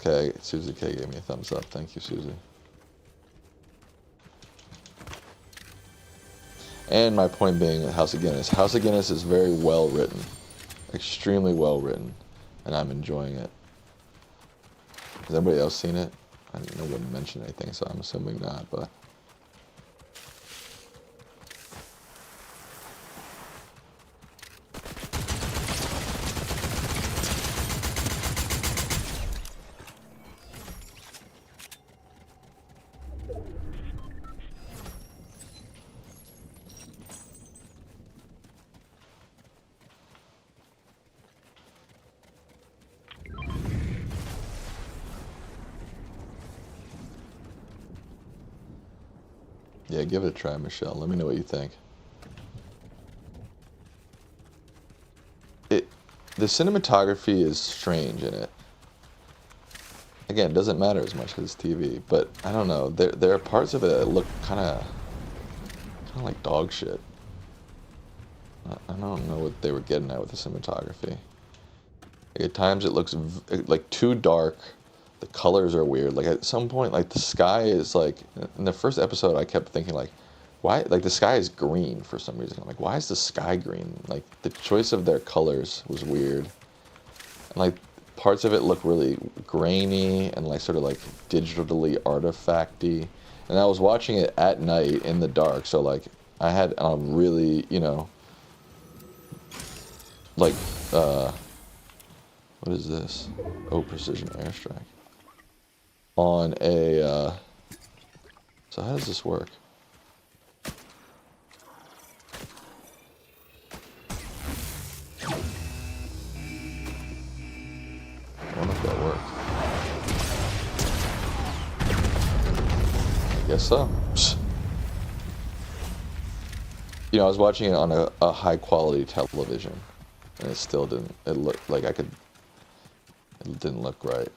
Okay, Susie K gave me a thumbs up. Thank you, Susie. And my point being, House of Guinness. House of Guinness is very well written, extremely well written, and I'm enjoying it. Has anybody else seen it? I didn't know one mentioned anything, so I'm assuming not, but. Yeah, give it a try, Michelle. Let me know what you think. The cinematography is strange in it. Again, it doesn't matter as much because it's TV, but I don't know. There are parts of it that look kind of like dog shit. I don't know what they were getting at with the cinematography. At times it looks like too dark. The colors are weird. Like at some point, like the sky is like, in the first episode, I kept thinking like, why, like the sky is green for some reason. I'm like, why is the sky green? Like the choice of their colors was weird. And like parts of it look really grainy and like sort of like digitally artifacty. And I was watching it at night in the dark, so like I had really, you know, like what is this? Oh, precision airstrike. On a so how does this work? I wonder if that worked. I guess so. Psst. You know, I was watching it on a high quality television, and it still didn't. It looked like I could. It didn't look right.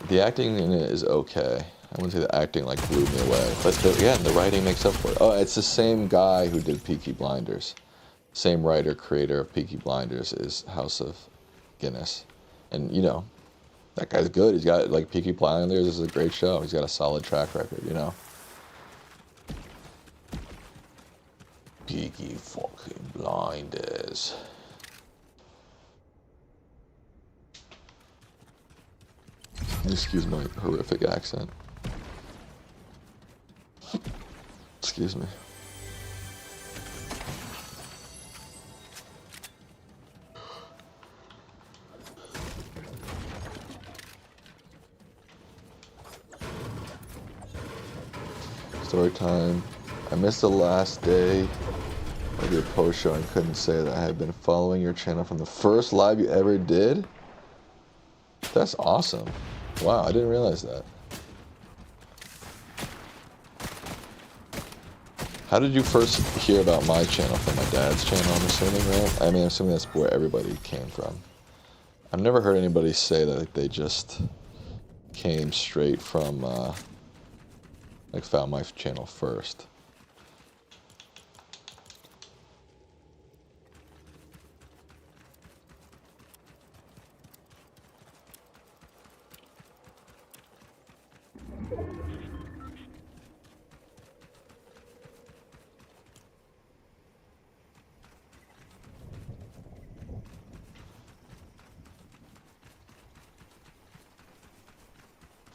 The acting in it is okay. I wouldn't say the acting like blew me away, but again, the writing makes up for it. Oh, it's the same guy who did Peaky Blinders. Same writer, creator of Peaky Blinders is House of Guinness, and you know, that guy's good. He's got like Peaky Blinders is a great show. He's got a solid track record, you know. Peaky fucking Blinders. Excuse my horrific accent. Excuse me. Story time. I missed the last day of your post show and couldn't say that I had been following your channel from the first live you ever did. That's awesome. Wow, I didn't realize that. How did you first hear about my channel? From my dad's channel, I'm assuming, right? I mean, I'm assuming that's where everybody came from. I've never heard anybody say that like, they just came straight from, like, found my channel first.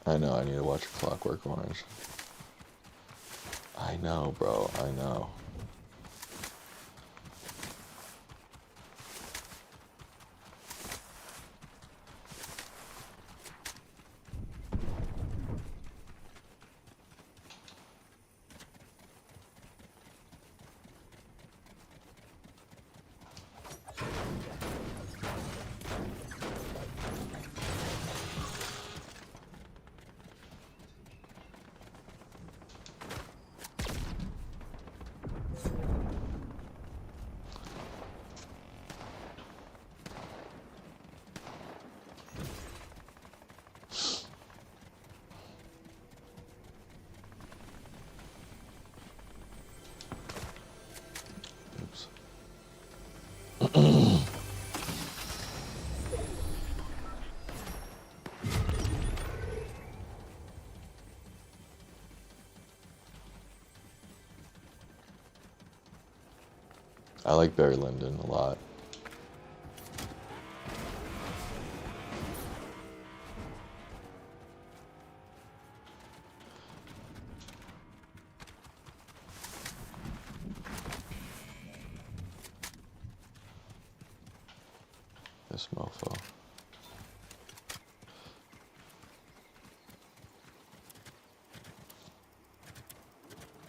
I know, I need to watch Clockwork Orange. I know, bro, I know. I like Barry Lyndon a lot. This mofo.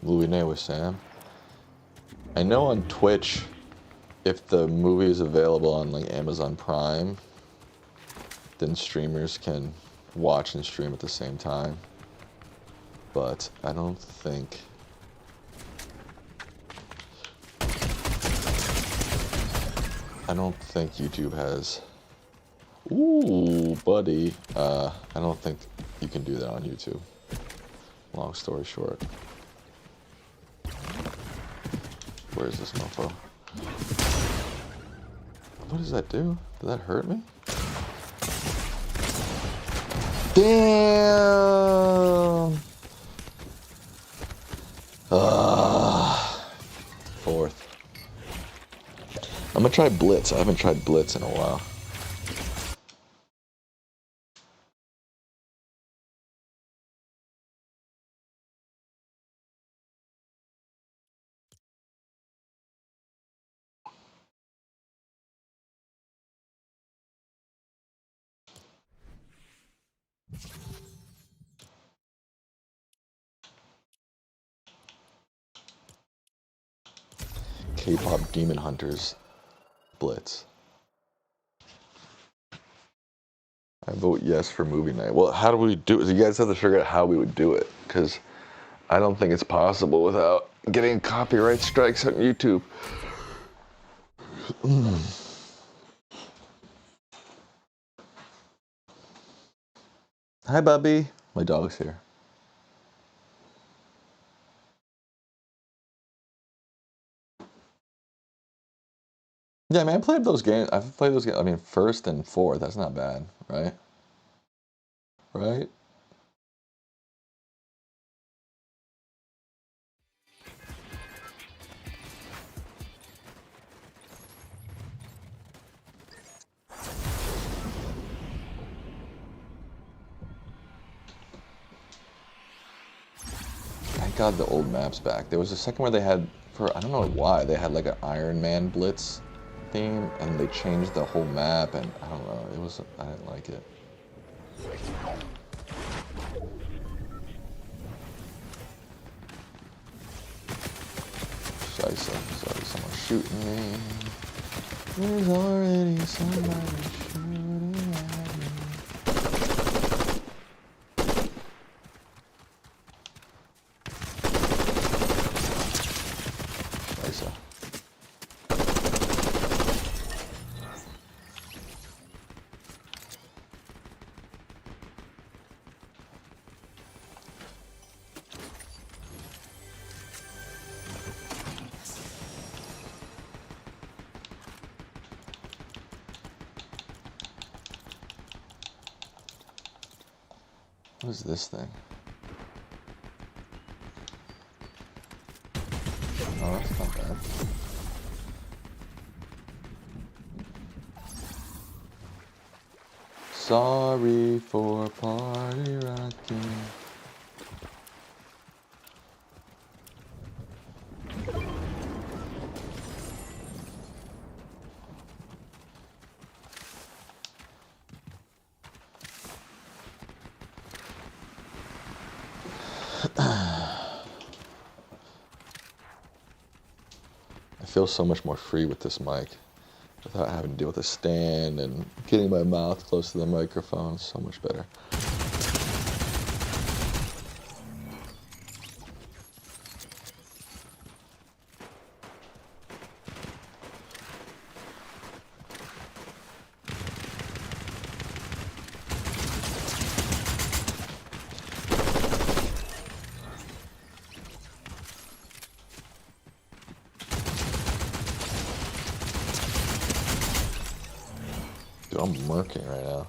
Louis Nay with Sam. I know on Twitch, if the movie is available on like Amazon Prime, then streamers can watch and stream at the same time. But I don't think YouTube has. Ooh, buddy. I don't think you can do that on YouTube. Long story short. Where is this mofo? What does that do? Did that hurt me? Damn! Fourth. I'm gonna try Blitz. I haven't tried Blitz in a while. K-pop Demon Hunters Blitz. I vote yes for movie night. Well, how do we do it? You guys have to figure out how we would do it, because I don't think it's possible without getting copyright strikes on YouTube. Hi, Bubby. My dog's here. Yeah, man, I played those games. I've played those games. I mean, first and fourth. That's not bad, right? Right? Thank God the old map's back. There was a second where they had, I don't know why, they had like an Iron Man Blitz theme, and they changed the whole map, and I don't know, I didn't like it. Sorry, someone's shooting me. There's already somebody shooting at me. What is this thing? Oh, that's not bad. Sorry for party rocking. I feel so much more free with this mic without having to deal with a stand and getting my mouth close to the microphone. So much better. Dude, I'm murking right now.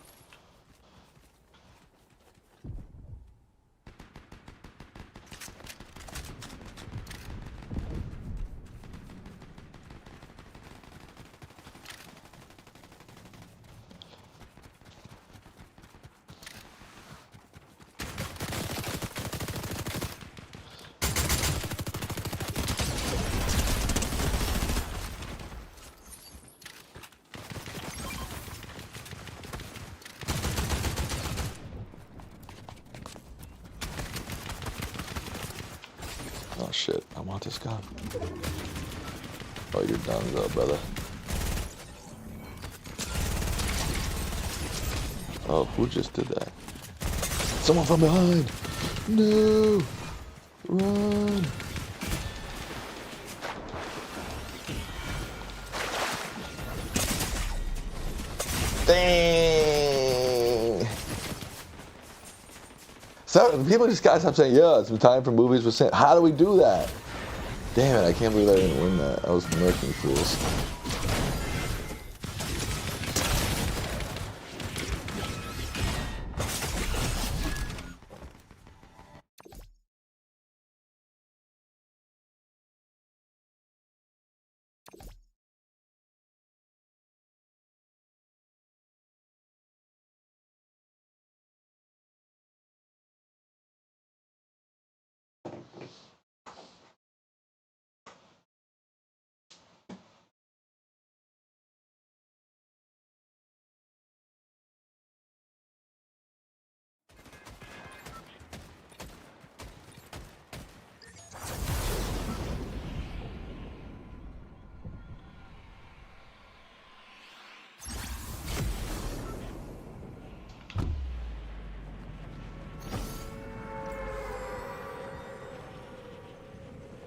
Oh shit, I want this gun. Oh, you're done though, brother. Oh, who just did that? Someone from behind! No! Run! Dang! So people just gotta stop saying, yeah, it's time for movies with Sam. How do we do that? Damn it, I can't believe I didn't win that. I was nerfing fools.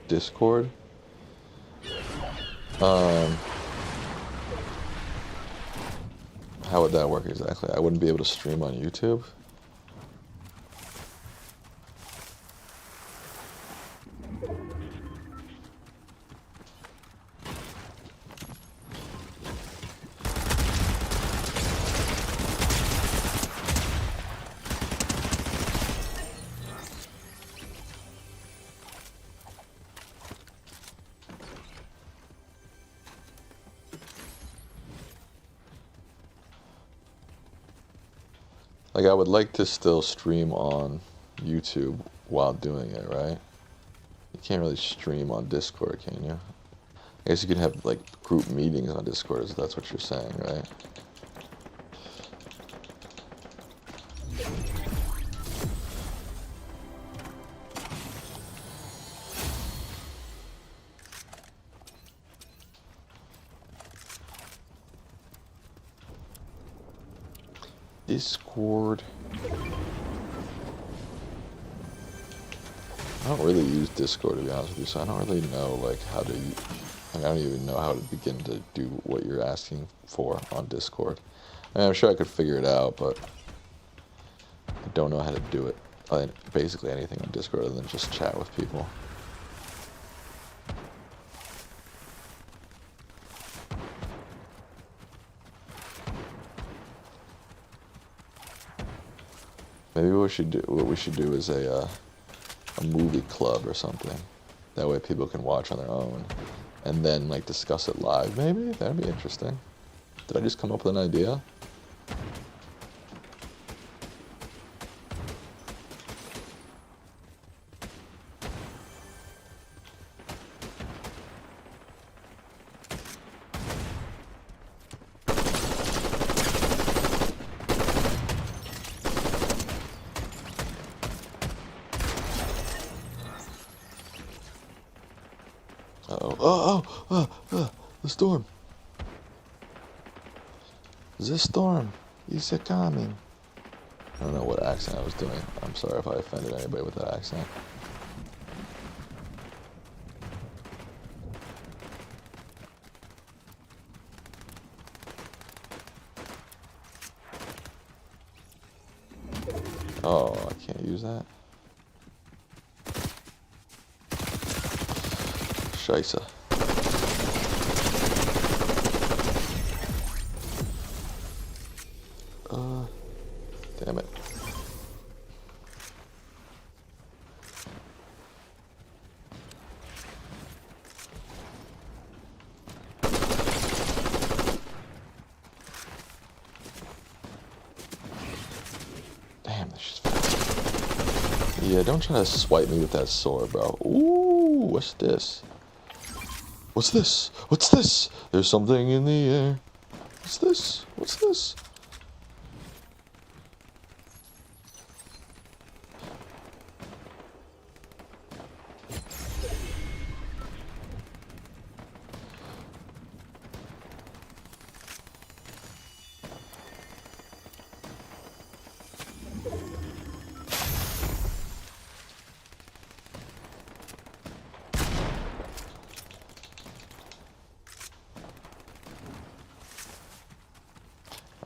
Discord. How would that work exactly? I wouldn't be able to stream on YouTube? Like, I would like to still stream on YouTube while doing it, right? You can't really stream on Discord, can you? I guess you could have, like, group meetings on Discord, if that's what you're saying, right? Discord. I don't really use Discord, to be honest with you, so I don't really know, like, how to... I don't even know how to begin to do what you're asking for on Discord. I mean, I'm sure I could figure it out, but I don't know how to do it. Basically anything on Discord other than just chat with people. Maybe what we should do is a movie club or something. That way people can watch on their own and then, like, discuss it live. Maybe that'd be interesting. Did I just come up with an idea? The storm. The storm is coming. I don't know what accent I was doing. I'm sorry if I offended anybody with that accent. Oh, I can't use that. Scheisse. Damn it. Damn, this is fast. Yeah, don't try to swipe me with that sword, bro. Ooh, what's this? What's this? What's this? There's something in the air. What's this? What's this?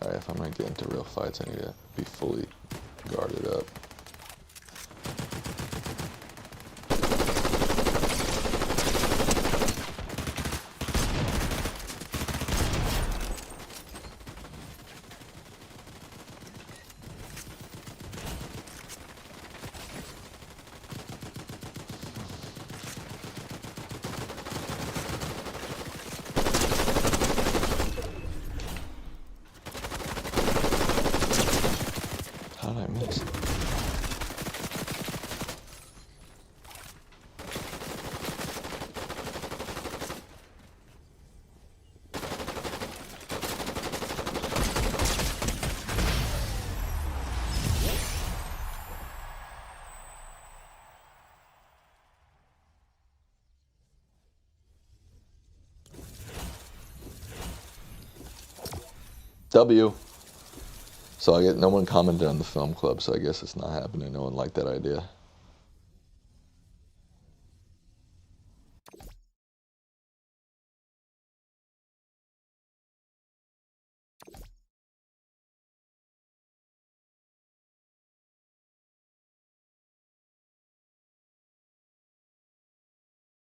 Alright, if I'm gonna get into real fights, I need to be fully guarded up. W. So I get no one commented on the film club, so I guess it's not happening. No one liked that idea.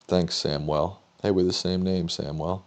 Thanks, Samwell. Hey, we're the same name, Samwell.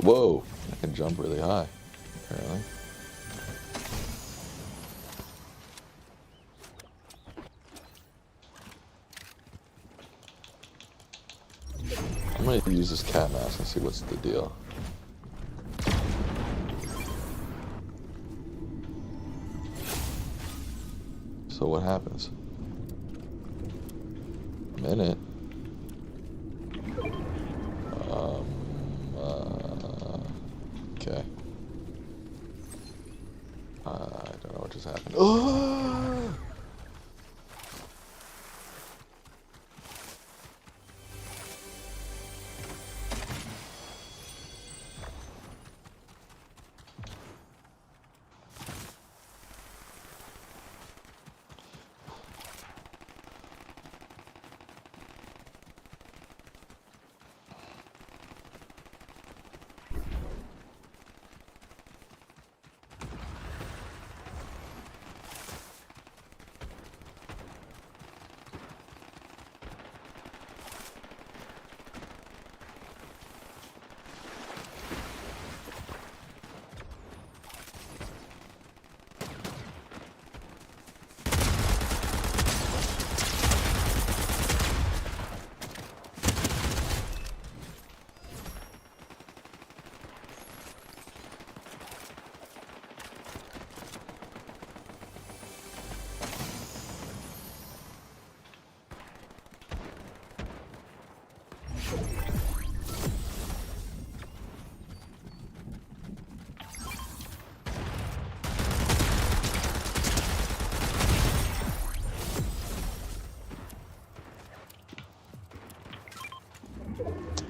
Whoa, I can jump really high, apparently. I'm gonna use this cat mask and see what's the deal. So what happens? I'm in it. Okay. I don't know what just happened. Oh!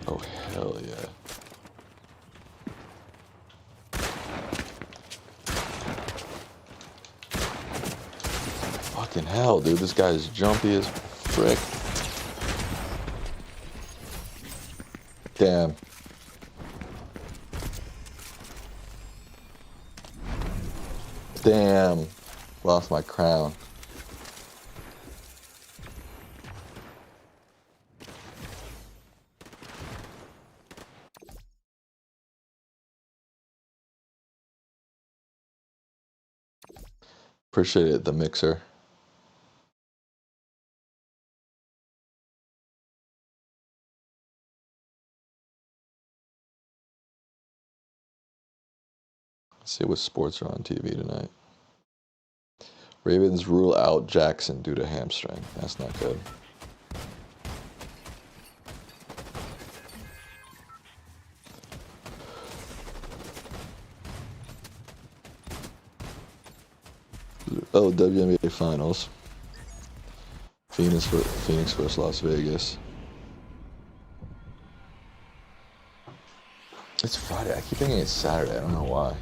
Oh, hell yeah. Fucking hell, dude. This guy is jumpy as frick. Damn. Damn. Lost my crown. Appreciate it, the mixer. Let's see what sports are on TV tonight. Ravens rule out Jackson due to hamstring. That's not good. Oh, WNBA Finals. Phoenix versus Las Vegas. It's Friday. I keep thinking it's Saturday. I don't know why.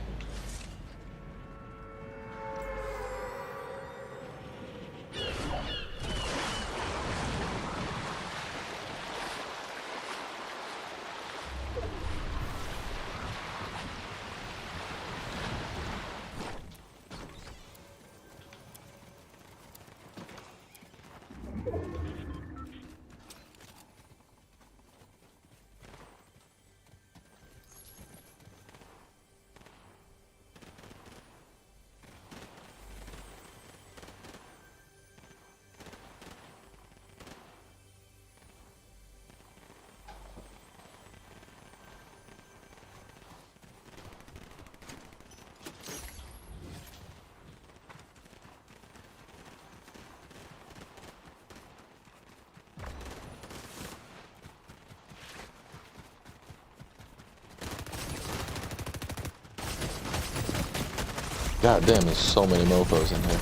God damn, there's so many mofos in here.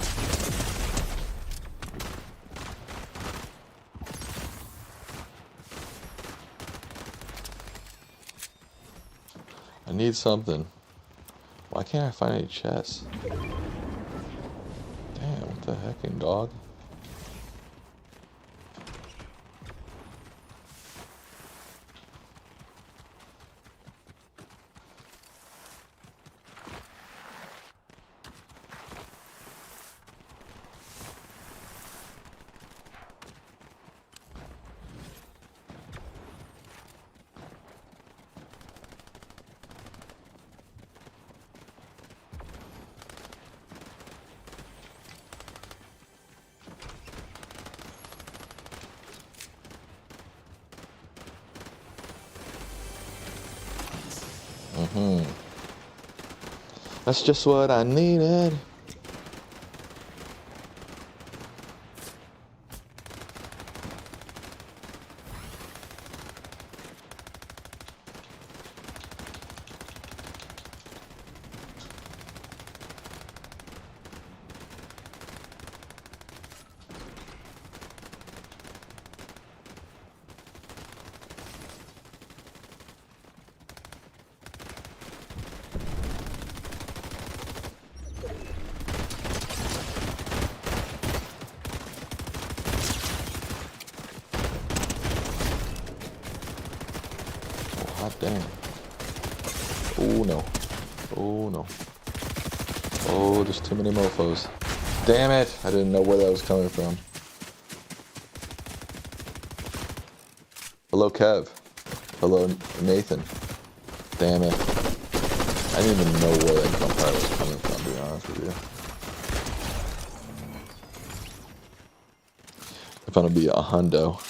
I need something. Why can't I find any chests? Damn, what the hecking dog? That's just what I needed. God damn. Oh no. Oh no. Oh, there's too many mofos. Damn it! I didn't know where that was coming from. Hello, Kev. Hello, Nathan. Damn it. I didn't even know where that gunfire was coming from, to be honest with you. If I'm gonna be a hundo.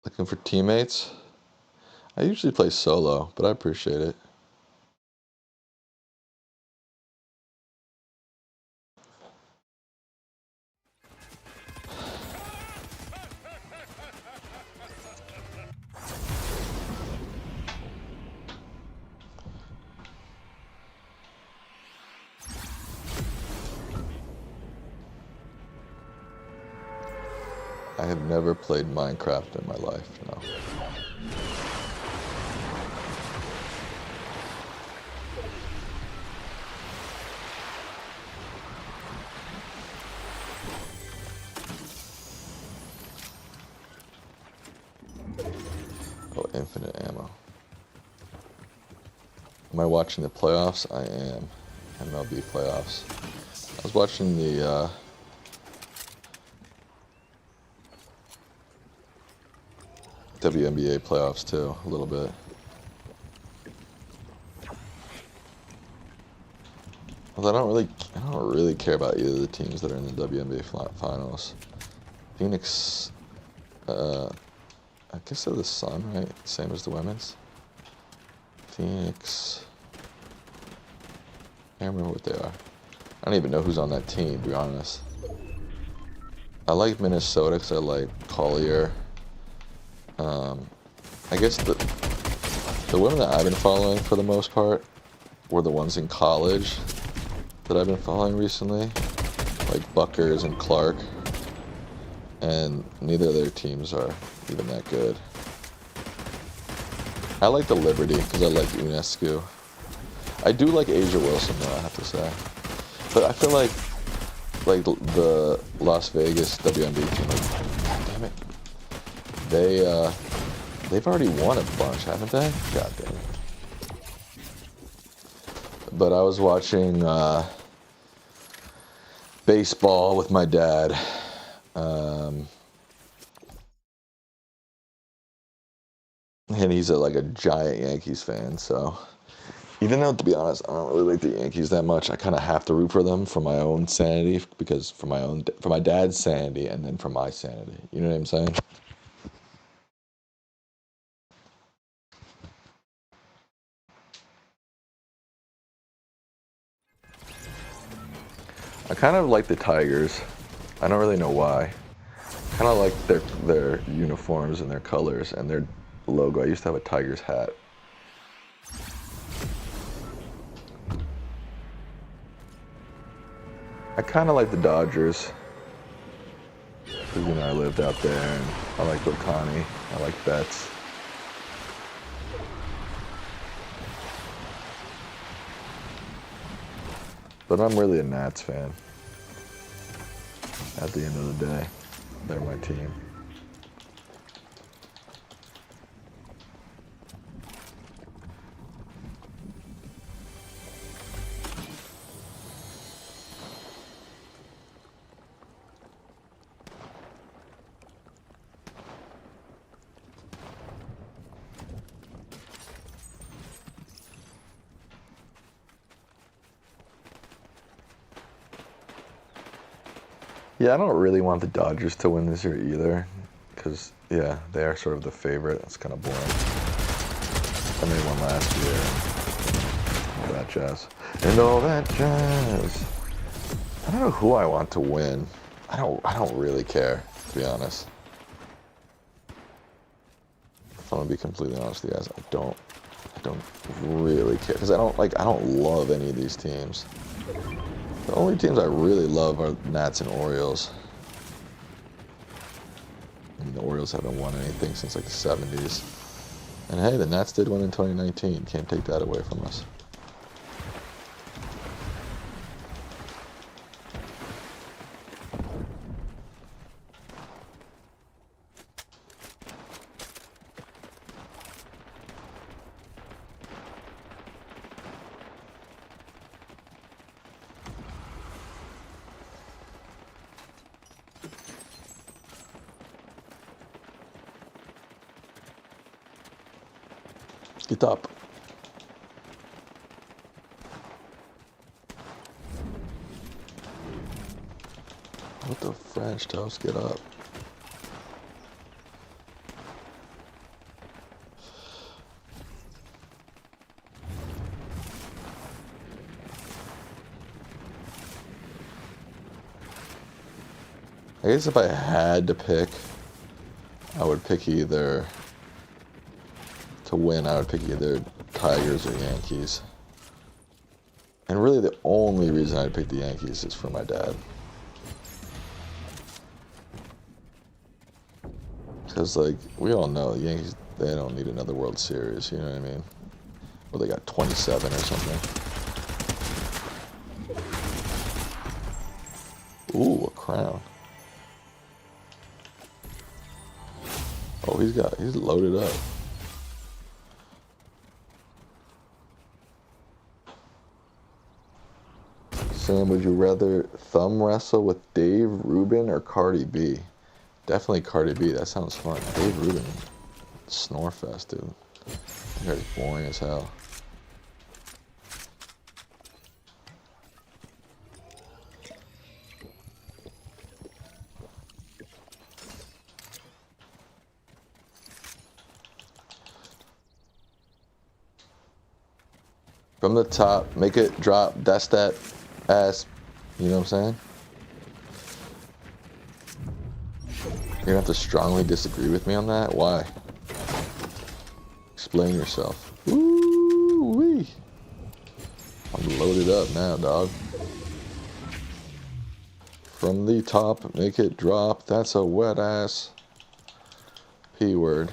Looking for teammates? I usually play solo, but I appreciate it. I have never played Minecraft in my life, no. Oh, infinite ammo. Am I watching the playoffs? I am. MLB playoffs. I was watching the WNBA playoffs too, a little bit. Although I don't really care about either of the teams that are in the WNBA finals. Phoenix, I guess they're the Sun, right? Same as the women's. Phoenix. I can't remember what they are. I don't even know who's on that team, to be honest. I like Minnesota because I like Collier. I guess the women that I've been following for the most part were the ones in college that I've been following recently, like Buckers and Clark, and neither of their teams are even that good. I like the Liberty because I like UNESCO. I do like Asia Wilson though, I have to say, but I feel like the Las Vegas WNBA team, like, God damn it, they've already won a bunch, haven't they? God damn it. But I was watching baseball with my dad. And he's like a giant Yankees fan, so even though, to be honest, I don't really like the Yankees that much, I kind of have to root for them for my own sanity, because for my dad's sanity, and then for my sanity. You know what I'm saying? I kind of like the Tigers. I don't really know why. Kind of like their uniforms and their colors and their logo. I used to have a Tigers hat. I kind of like the Dodgers. Because, you know, I lived out there, and I like Otani. I like Betts. But I'm really a Nats fan. At the end of the day, they're my team. Yeah, I don't really want the Dodgers to win this year either, because, yeah, they are sort of the favorite. It's kind of boring. And they won last year, and all that jazz. And all that jazz. I don't know who I want to win. I don't really care, to be honest. If I'm gonna be completely honest with you guys, I don't really care, because I don't love any of these teams. The only teams I really love are Nats and Orioles. I mean, the Orioles haven't won anything since like the 70s. And hey, the Nats did win in 2019. Can't take that away from us. Get up. What the French toast? Get up. I guess if I had to pick, I would pick either, to win, I would pick either Tigers or Yankees. And really the only reason I'd pick the Yankees is for my dad. Because, like, we all know the Yankees, they don't need another World Series, you know what I mean? Well, they got 27 or something. Ooh, a crown. Oh, he's loaded up. Sam, would you rather thumb wrestle with Dave Rubin or Cardi B? Definitely Cardi B. That sounds fun. Dave Rubin, snorefest, dude. That guy's boring as hell. From the top, make it drop. That's that ass. You know what I'm saying? You're gonna have to strongly disagree with me on that. Why? Explain yourself. Ooh wee. I'm loaded up now, dog. From the top, make it drop. That's a wet ass. P word.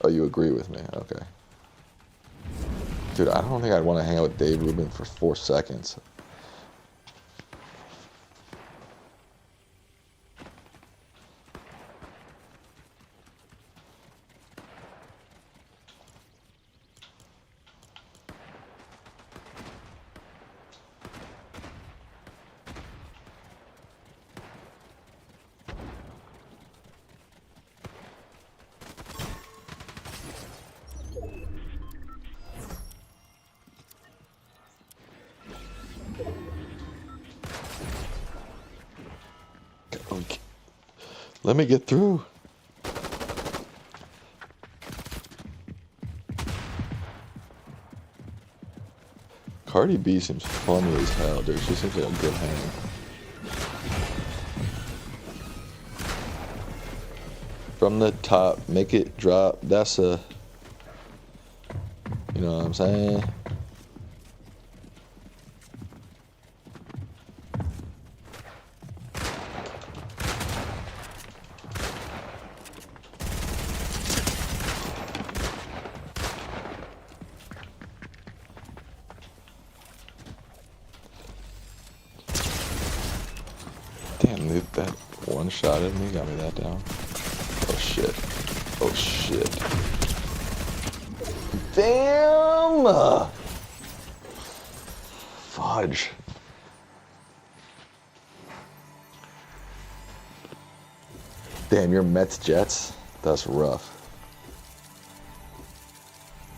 Oh, you agree with me? Okay. Dude, I don't think I'd want to hang out with Dave Rubin for 4 seconds. Okay. Let me get through. Cardi B seems funny as hell, dude. She seems like a good hang. From the top, make it drop. That's a, you know what I'm saying? Damn, dude, that one shot at me got me that down. Oh shit. Oh shit. Damn! Fudge. Damn, your Mets Jets? That's rough.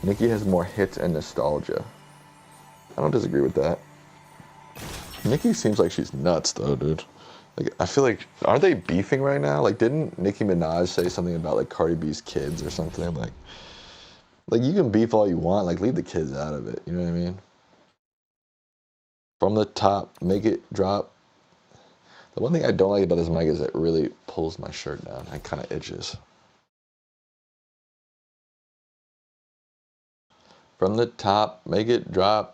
Nikki has more hits and nostalgia. I don't disagree with that. Nikki seems like she's nuts though, dude. Like, I feel like, aren't they beefing right now? Like, didn't Nicki Minaj say something about like Cardi B's kids or something? Like you can beef all you want, like leave the kids out of it. You know what I mean? From the top, make it drop. The one thing I don't like about this mic is it really pulls my shirt down. It kind of itches. From the top, make it drop.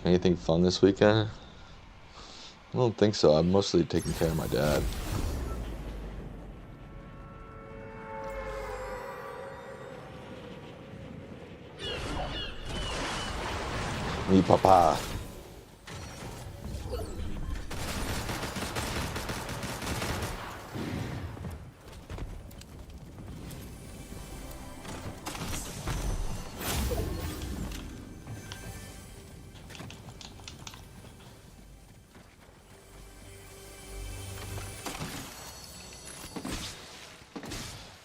Anything fun this weekend? I don't think so. I'm mostly taking care of my dad. Me papa.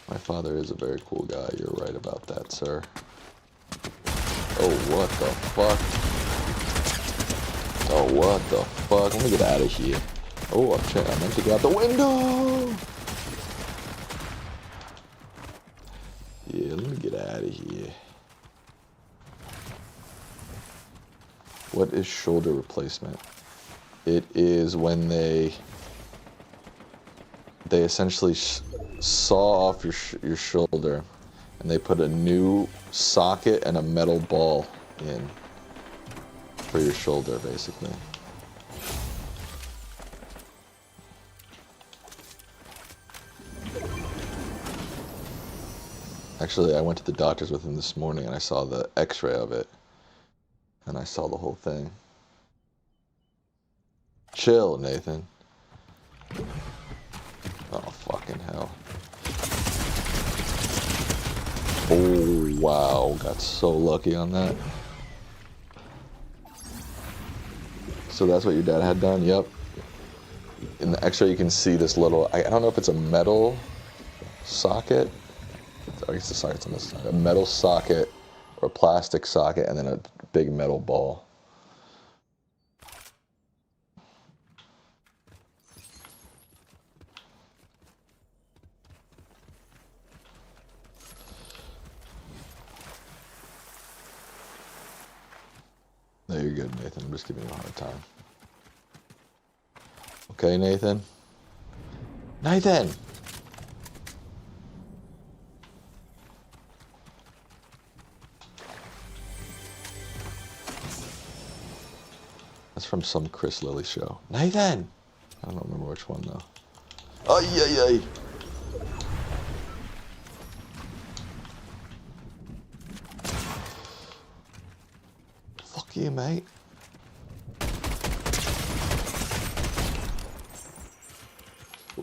My father is a very cool guy. You're right about that, sir. Oh, what the fuck? Oh, what the fuck? Let me get out of here. Oh, I meant to get out the window! Yeah, let me get out of here. What is shoulder replacement? It is when they essentially saw off your shoulder and they put a new socket and a metal ball in for your shoulder, basically. Actually, I went to the doctor's with him this morning and I saw the x-ray of it and I saw the whole thing. Chill, Nathan. Oh, fucking hell. Oh, wow. Got so lucky on that. So that's what your dad had done? Yep. In the x-ray, you can see this little, I don't know if it's a metal socket. I guess the socket's on this side. A metal socket or a plastic socket and then a big metal ball. No, you're good, Nathan. I'm just giving you a hard time. Okay, Nathan? Nathan! That's from some Chris Lilly show. Nathan! I don't remember which one, though. Oh, yeah. Fuck you, mate.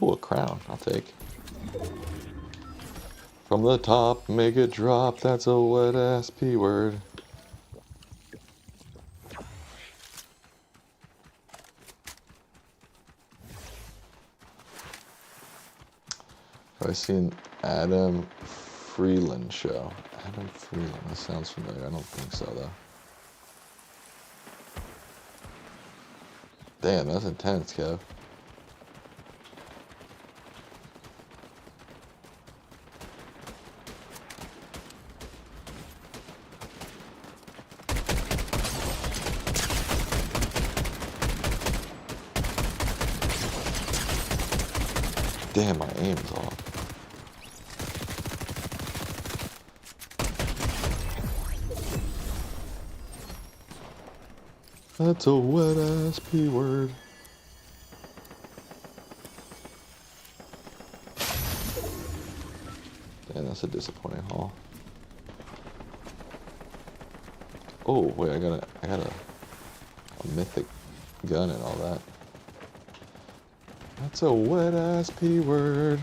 Ooh, a crown. I'll take. From the top, make it drop. That's a wet-ass P word. Have I seen Adam Freeland show? Adam Freeland. That sounds familiar. I don't think so, though. Damn, that's intense, Kev. Damn, my aim is off. That's a wet ass P word. Damn, that's a disappointing haul. Oh wait, I got a mythic gun and all that. That's a wet ass P word.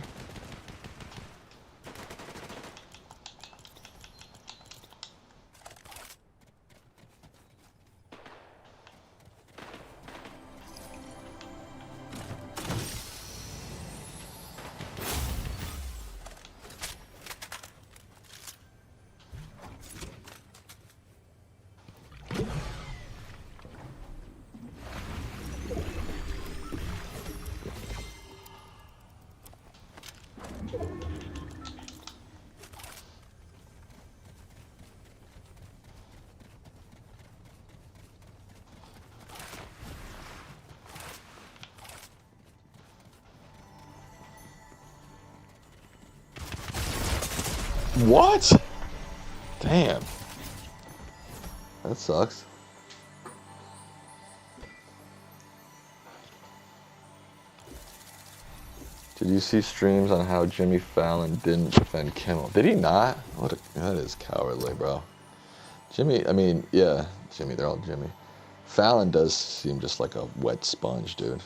What? Damn. That sucks. Did you see streams on how Jimmy Fallon didn't defend Kimmel? Did he not? That is cowardly, bro. Jimmy, I mean, yeah, Jimmy, they're all Jimmy. Fallon does seem just like a wet sponge, dude.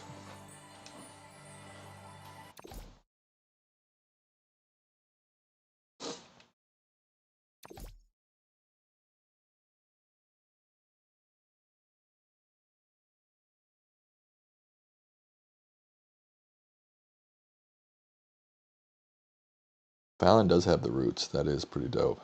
Fallon does have the roots. That is pretty dope.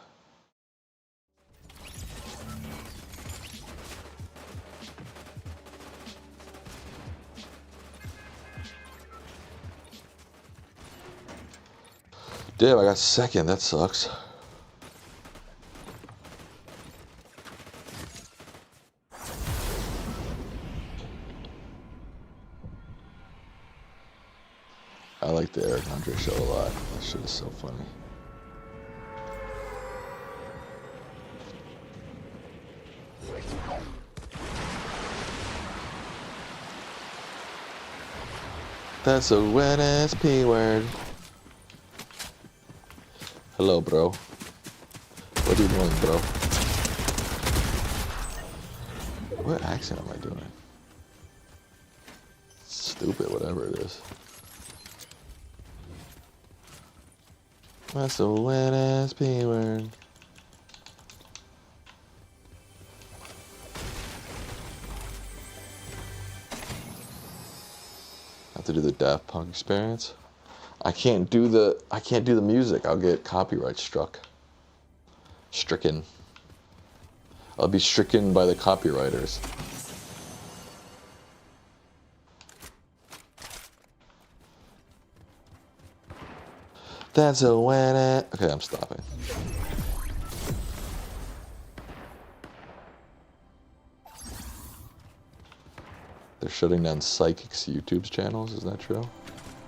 Damn, I got second. That sucks. I like the Eric Andre show a lot. That shit is so funny. That's a wet ass P word. Hello, bro. What are you doing, bro? What accent am I doing? Stupid, whatever it is. That's a wet ass P word. Have to do the Daft Punk experience. I can't do the music. I'll get copyright stricken. I'll be stricken by the copywriters. That's a wet ass. Okay, I'm stopping. They're shutting down Psychic's YouTube channels, is that true?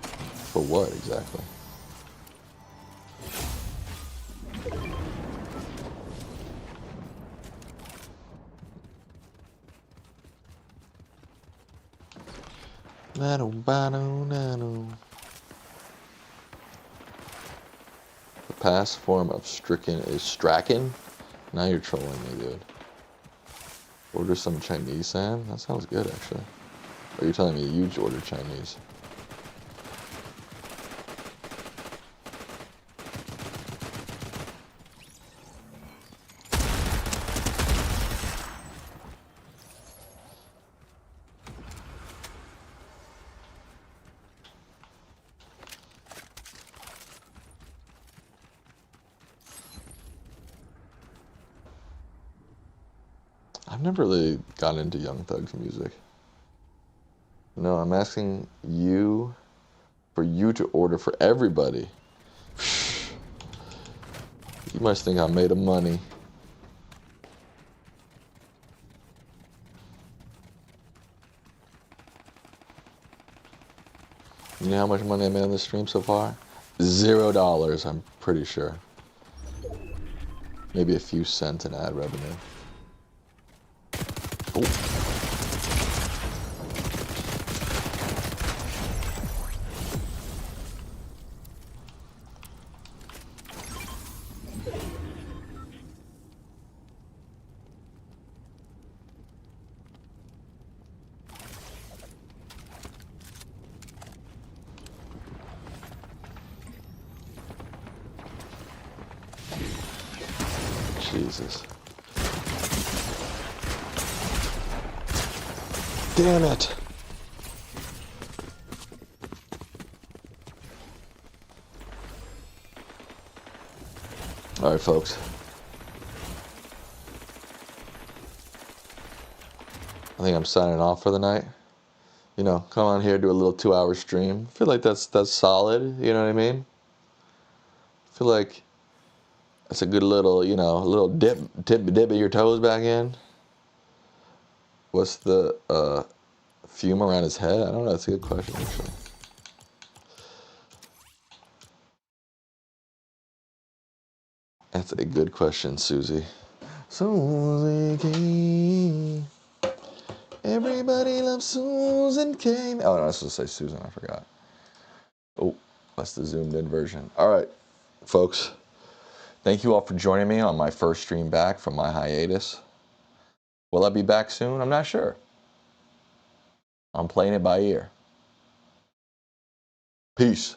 For what exactly? The past form of stricken is stracken? Now you're trolling me, dude. Order some Chinese, Sam? That sounds good, actually. Or are you telling me you ordered Chinese? I've never really gotten into Young Thug's music. No, I'm asking you for you to order for everybody. You must think I'm made of money. You know how much money I made on this stream so far? $0, I'm pretty sure. Maybe a few cents in ad revenue. Oh. Jesus. Damn it. All right, folks. I think I'm signing off for the night. You know, come on here, do a little 2-hour stream. I feel like that's solid, you know what I mean? I feel like that's a good little, you know, a little dip your toes back in. What's the fume around his head? I don't know, that's a good question, actually. That's a good question, Susie. Susie K. Everybody loves Susan K. Oh, no, I was supposed to say Susan, I forgot. Oh, that's the zoomed in version. All right, folks. Thank you all for joining me on my first stream back from my hiatus. Will I be back soon? I'm not sure. I'm playing it by ear. Peace.